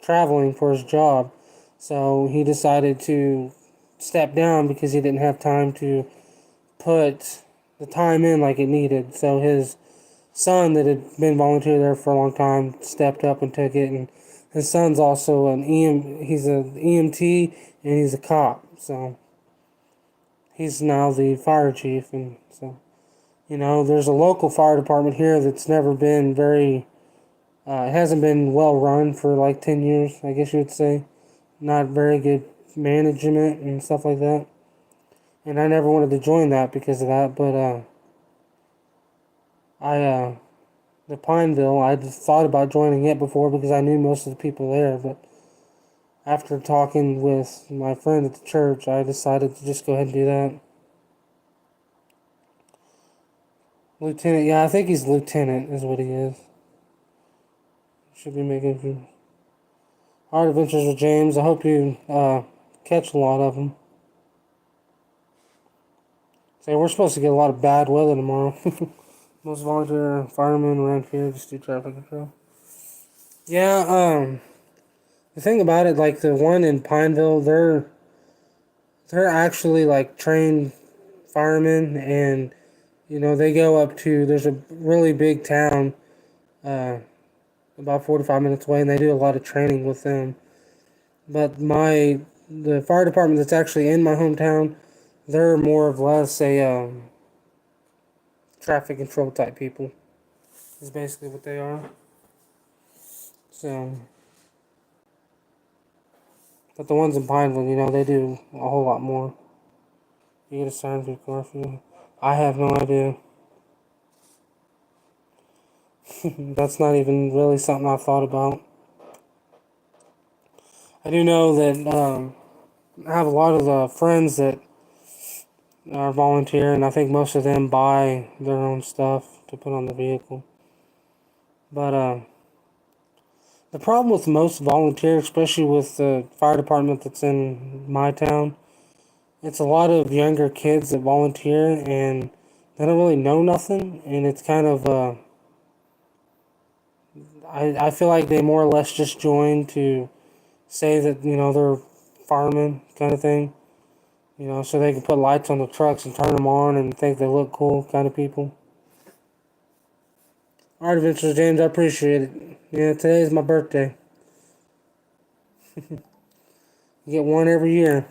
traveling for his job. So he decided to step down because he didn't have time to put the time in like it needed. So his son that had been volunteer there for a long time stepped up and took it, and his son's also he's an EMT and he's a cop. So he's now the fire chief, and so there's a local fire department here that's never been very it hasn't been well run for like 10 years, I guess you would say. Not very good management and stuff like that. And I never wanted to join that because of that, but the Pineville, I just thought about joining it before because I knew most of the people there, but after talking with my friend at the church, I decided to just go ahead and do that. Lieutenant, yeah, I think he's lieutenant is what he is. Should be making Art Adventures with James. I hope you catch a lot of them. So we're supposed to get a lot of bad weather tomorrow. Most volunteer firemen around here just do traffic control. Yeah, the thing about it, like the one in Pineville, they're actually like trained firemen, and they go up to, there's a really big town about 45 minutes away, and they do a lot of training with them. But the fire department that's actually in my hometown, they're more or less a traffic control type people. Is basically what they are. So, but the ones in Pineville, they do a whole lot more. You get assigned to curfew. I have no idea. That's not even really something I've thought about. I do know that I have a lot of friends that are volunteer, and I think most of them buy their own stuff to put on the vehicle. But the problem with most volunteers, especially with the fire department that's in my town, it's a lot of younger kids that volunteer and they don't really know nothing, and it's kind of I feel like they more or less just join to say that they're firemen kind of thing, so they can put lights on the trucks and turn them on and think they look cool kind of people. All right, Adventures James, I appreciate it. Yeah, today is my birthday. You get one every year.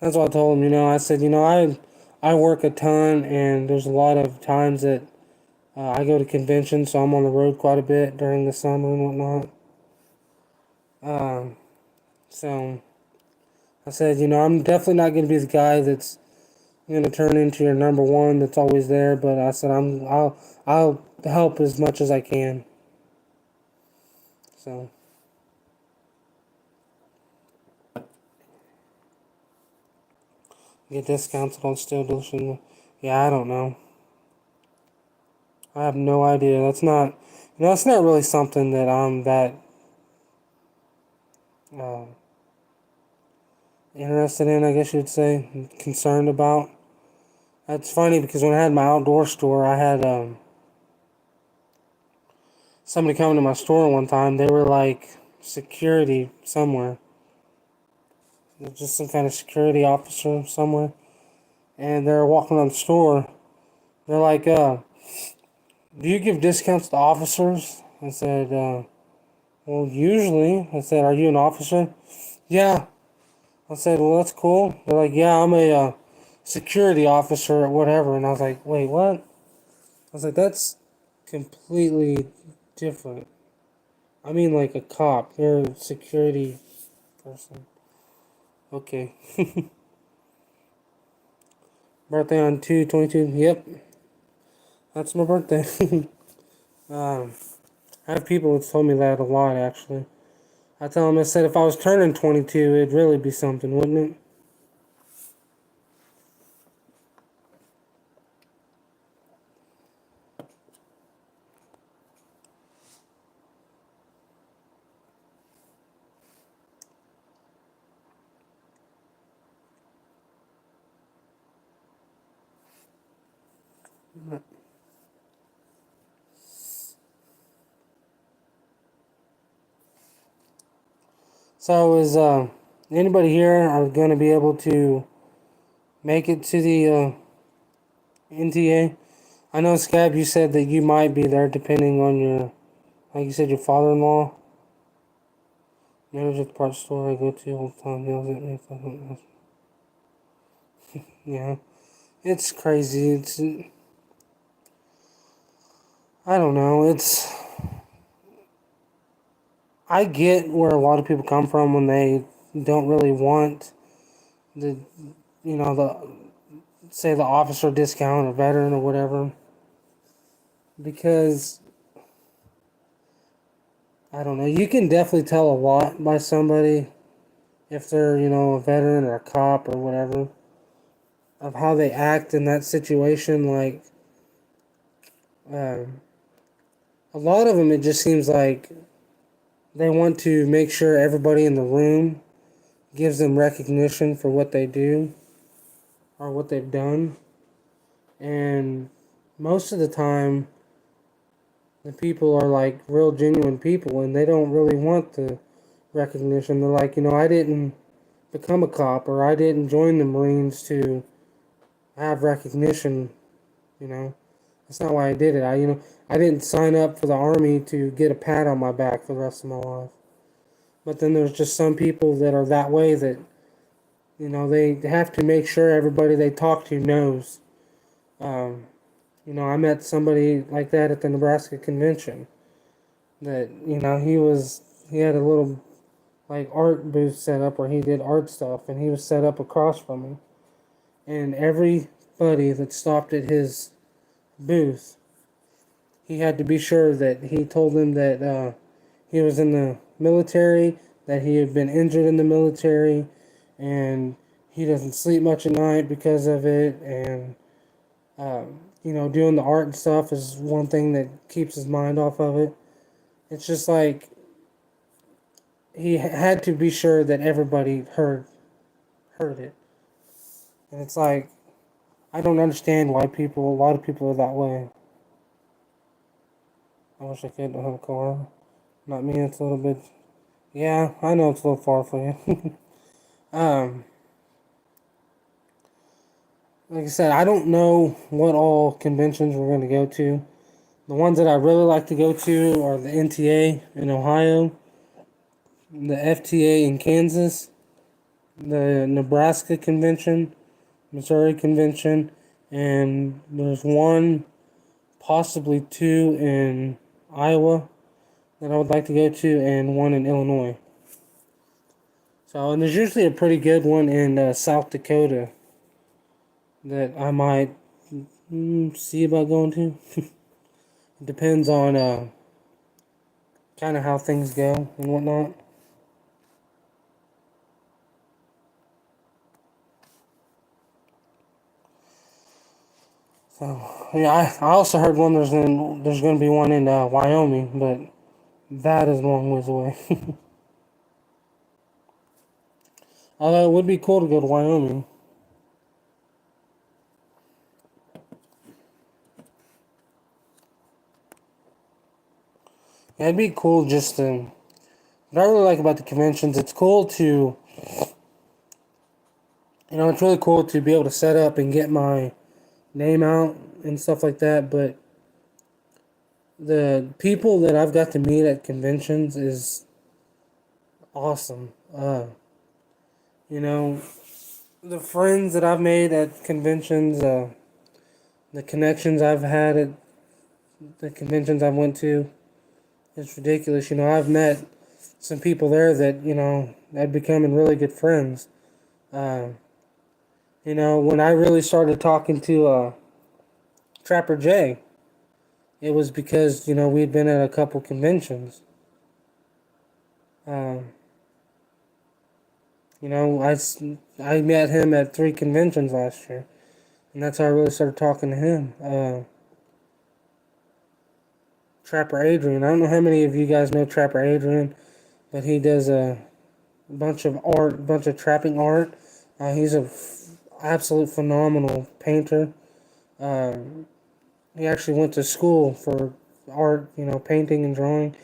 That's what I told him. I said, I work a ton, and there's a lot of times that I go to conventions, so I'm on the road quite a bit during the summer and whatnot. Um, so I said, I'm definitely not going to be the guy that's going to turn into your number one that's always there, but I said I'll help as much as I can. So get discounts on Steel Dilution. Yeah, I don't know. I have no idea. That's not really something that I'm that uh, interested in, I guess you'd say, concerned about. That's funny because when I had my outdoor store, I had somebody come to my store one time. They were like security somewhere, just some kind of security officer somewhere, and they're walking around the store. They're like, "Do you give discounts to officers?" I said, "Well, usually." I said, "Are you an officer?" "Yeah." I said, "Well, that's cool." They're like, "Yeah, I'm a security officer or whatever," and I was like, "Wait, what?" I was like, "That's completely different." I mean, like a cop. You're a security person. Okay. Birthday on 2/22. Yep, that's my birthday. um, I have people that told me that a lot, actually. I tell them, I said, if I was turning 22, it'd really be something, wouldn't it? So, is anybody here are going to be able to make it to the NTA? I know, Scab, you said that you might be there depending on like you said, your father in law. Manager at the parts store I go to all the time yells at me if I don't ask. Yeah, it's crazy. I don't know. I get where a lot of people come from when they don't really want the, say the officer discount or veteran or whatever. Because, I don't know, you can definitely tell a lot by somebody if they're, a veteran or a cop or whatever, of how they act in that situation. Like, um, a lot of them, it just seems like they want to make sure everybody in the room gives them recognition for what they do or what they've done. And most of the time, the people are like real genuine people and they don't really want the recognition. They're like, I didn't become a cop or I didn't join the Marines to have recognition, you know. That's not why I did it. I didn't sign up for the Army to get a pat on my back for the rest of my life. But then there's just some people that are that way that, they have to make sure everybody they talk to knows. Um, I met somebody like that at the Nebraska convention. That he had a little like art booth set up where he did art stuff, and he was set up across from me. And every buddy that stopped at his booth, he had to be sure that he told him that he was in the military, that he had been injured in the military, and he doesn't sleep much at night because of it. And doing the art and stuff is one thing that keeps his mind off of it. It's just like he had to be sure that everybody heard it. And it's like I don't understand why a lot of people are that way. I wish I could have a car. Not me, it's a little bit. Yeah, I know it's a little far for you. um, like I said, I don't know what all conventions we're going to go to. The ones that I really like to go to are the NTA in Ohio, the FTA in Kansas, the Nebraska convention, Missouri convention, and there's one, possibly two in Iowa that I would like to go to, and one in Illinois. So, and there's usually a pretty good one in South Dakota that I might see about going to. It depends on kind of how things go and whatnot. So yeah, I also heard there's gonna be one in Wyoming, but that is a long ways away. Although it would be cool to go to Wyoming. Yeah, it'd be cool just to. What I really like about the conventions, it's cool to. It's really cool to be able to set up and get my name out and stuff like that, but the people that I've got to meet at conventions is awesome. You know, the friends that I've made at conventions, the connections I've had at the conventions I went to, it's ridiculous. I've met some people there that, I've become really good friends. Uh, when I really started talking to Trapper Jay, it was because, we'd been at a couple conventions. Um, I met him at 3 conventions last year, and that's how I really started talking to him. Trapper Adrian. I don't know how many of you guys know Trapper Adrian, but he does a bunch of art, bunch of trapping art. He's a absolute phenomenal painter. He actually went to school for art, painting and drawing,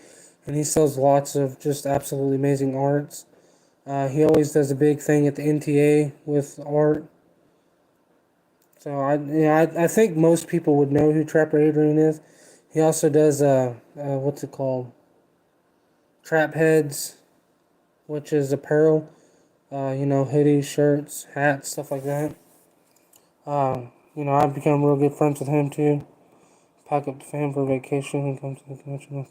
and he sells lots of just absolutely amazing arts. He always does a big thing at the NTA with art. So I think most people would know who Trapper Adrian is. He also does what's it called? Trap Heads, which is apparel. Hoodies, shirts, hats, stuff like that. I've become real good friends with him too. Pack up the fam for vacation and come to the convention.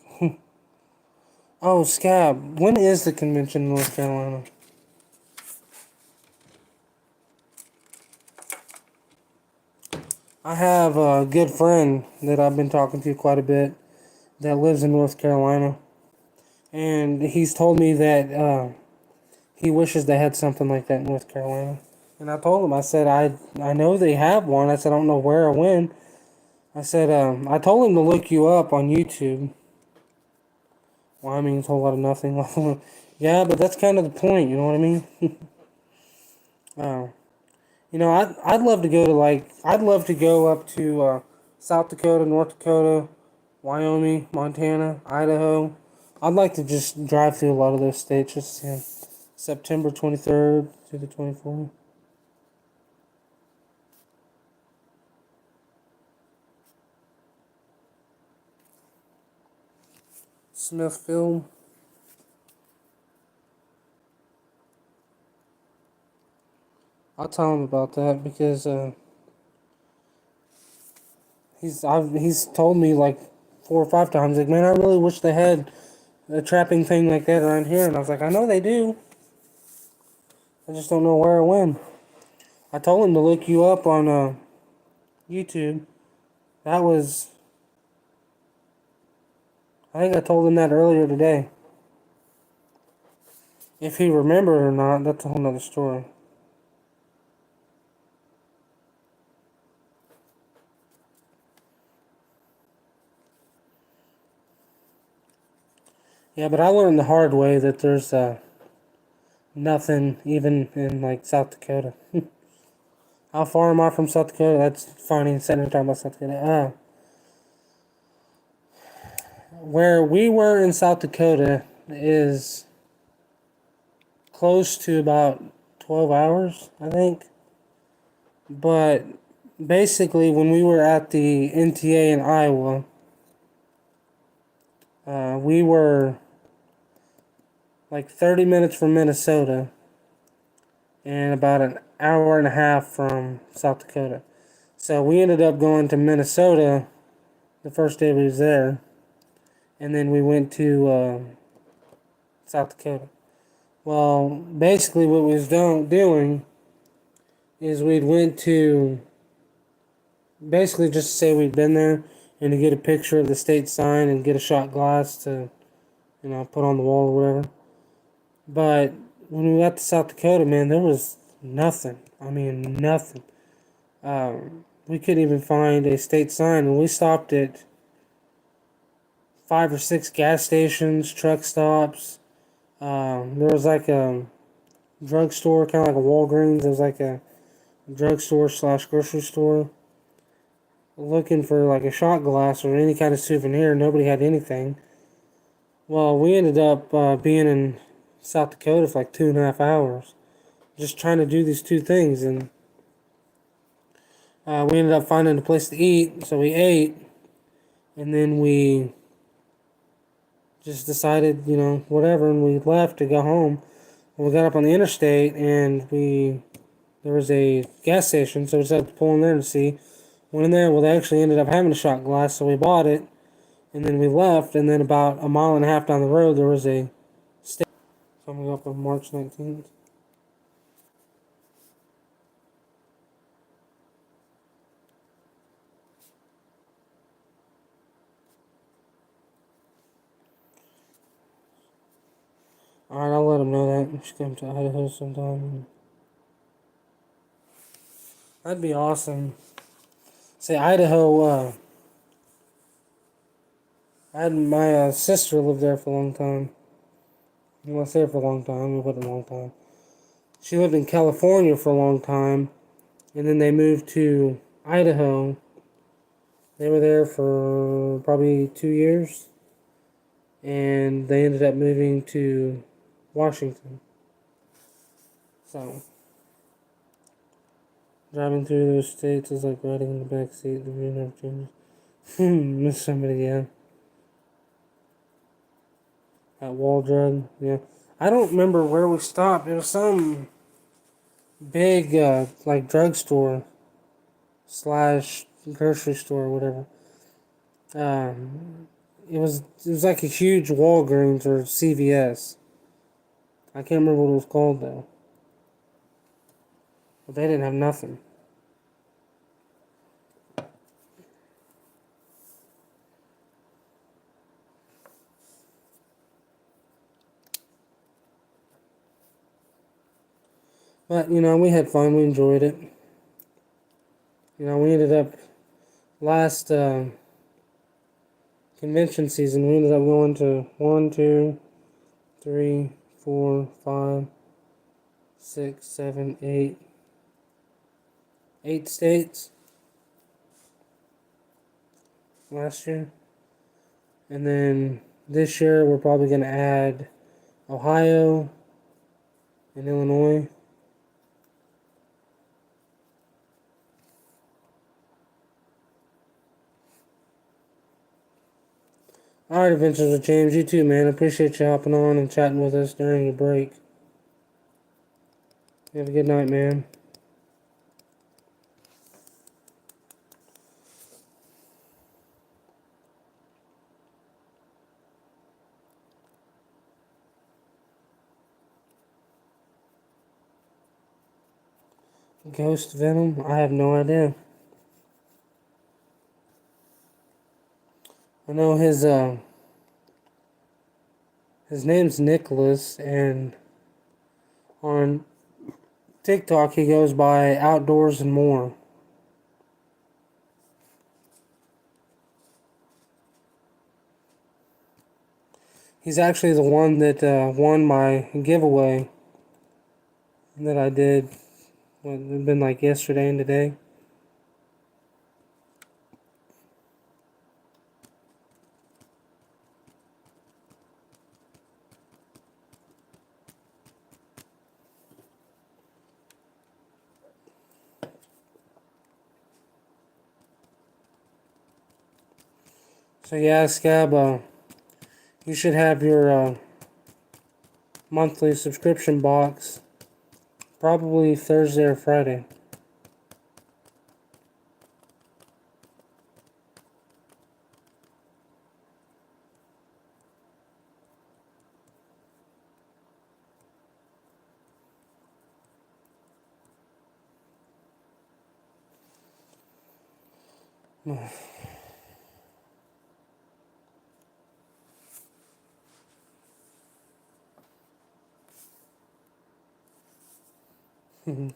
Oh, Scab, when is the convention in North Carolina? I have a good friend that I've been talking to quite a bit that lives in North Carolina. And he's told me that he wishes they had something like that in North Carolina. And I told him, I said, I know they have one. I said, I don't know where or when. I said, I told him to look you up on YouTube. Well, I mean, it's a whole lot of nothing. Yeah, but that's kind of the point, you know what I mean? I'd love to go to I'd love to go up to South Dakota, North Dakota, Wyoming, Montana, Idaho. I'd like to just drive through a lot of those states just to see 'em. September 23rd to the 24th. Smithfield. I'll tell him about that because he's told me like 4 or 5 times, like, man, I really wish they had a trapping thing like that around here. And I was like, I know they do. I just don't know where or when. I told him to look you up on YouTube. That was, I think I told him that earlier today. If he remembered or not, that's a whole nother story. Yeah, but I learned the hard way that there's nothing even in like South Dakota. How far am I from South Dakota? That's funny, sitting here talking about South Dakota. Where we were in South Dakota is close to about 12 hours, I think. But basically, when we were at the NTA in Iowa, we were like 30 minutes from Minnesota and about an hour and a half from South Dakota. So we ended up going to Minnesota the first day we was there, and then we went to South Dakota. Well, basically what we was doing is we went to basically just to say we'd been there and to get a picture of the state sign and get a shot glass to, put on the wall or whatever. But when we got to South Dakota, man, there was nothing. I mean, nothing. We couldn't even find a state sign, and we stopped at 5 or 6 gas stations, truck stops. There was like a drugstore, kind of like a Walgreens. There was like a drugstore slash grocery store. Looking for like a shot glass or any kind of souvenir. Nobody had anything. Well, we ended up being in South Dakota for like 2.5 hours, just trying to do these two things, and we ended up finding a place to eat. So we ate, and then we just decided, whatever, and we left to go home. And we got up on the interstate, and there was a gas station, so we decided to pull in there and see. Went in there, well, they actually ended up having a shot glass, so we bought it, and then we left, and then about a mile and a half down the road, there was a state coming up on March 19th. Alright, I'll let them know that. We should come to Idaho sometime. That'd be awesome. Say, Idaho, I had my sister lived there for a long time. Well, I say for a long time, we lived a long time. She lived in California for a long time, and then they moved to Idaho. They were there for probably 2 years, and they ended up moving to Washington. So, driving through those states is like riding in the back seat. The view never changes. Miss somebody, yeah. At Wall Drug, yeah. I don't remember where we stopped. It was some big, like drugstore slash grocery store or whatever. It was like a huge Walgreens or CVS. I can't remember what it was called though. But they didn't have nothing. But we had fun. We enjoyed it. We ended up last convention season. We ended up going to 1, 2, 3, 4, 5, 6, 7, 8 states last year. And then this year we're probably going to add Ohio and Illinois. Alright, Adventures with James. You too, man. I appreciate you hopping on and chatting with us during your break. Have a good night, man. Ghost Venom? I have no idea. I know his name's Nicholas, and on TikTok he goes by Outdoors and More. He's actually the one that won my giveaway that I did. It's been like yesterday and today. So yeah, Scab, you should have your monthly subscription box probably Thursday or Friday.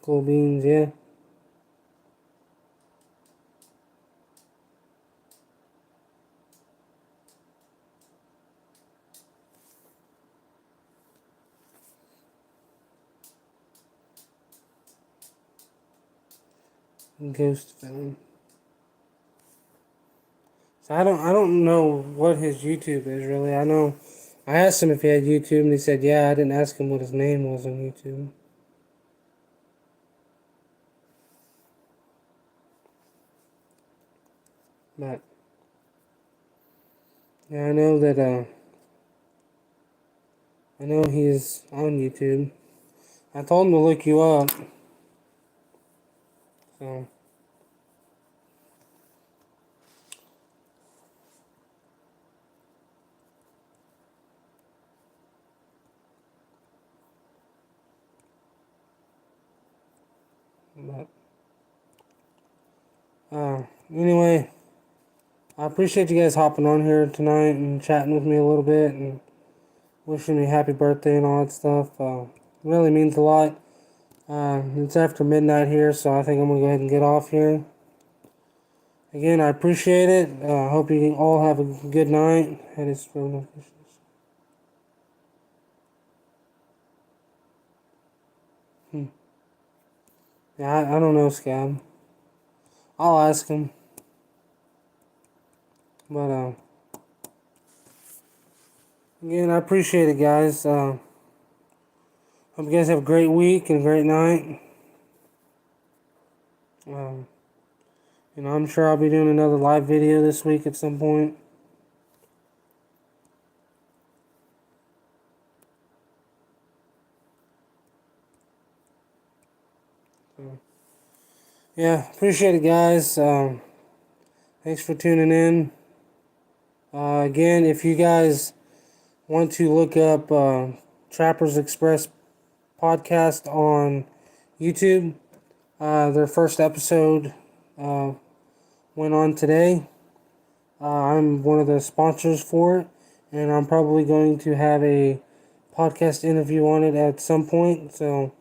Cool beans, yeah. Ghost film. So I don't know what his YouTube is really. I know I asked him if he had YouTube and he said yeah. I didn't ask him what his name was on YouTube. But yeah, I know that I know he's on YouTube. I told him to look you up. So but anyway, I appreciate you guys hopping on here tonight and chatting with me a little bit and wishing me happy birthday and all that stuff. Really means a lot. It's after midnight here, so I think I'm gonna go ahead and get off here. Again, I appreciate it. I hope you all have a good night. That is for notifications. Yeah, I don't know, Scab. I'll ask him. But again, I appreciate it, guys. Hope you guys have a great week and a great night. I'm sure I'll be doing another live video this week at some point. So, yeah, appreciate it, guys. Thanks for tuning in. Again, if you guys want to look up Trappers Express podcast on YouTube, their first episode went on today. I'm one of the sponsors for it, and I'm probably going to have a podcast interview on it at some point. So,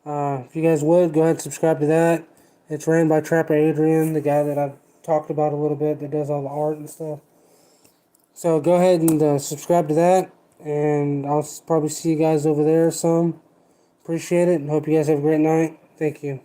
if you guys would, go ahead and subscribe to that. It's ran by Trapper Adrian, the guy that I've talked about a little bit that does all the art and stuff. So go ahead and subscribe to that, and I'll probably see you guys over there some. Appreciate it, and hope you guys have a great night. Thank you.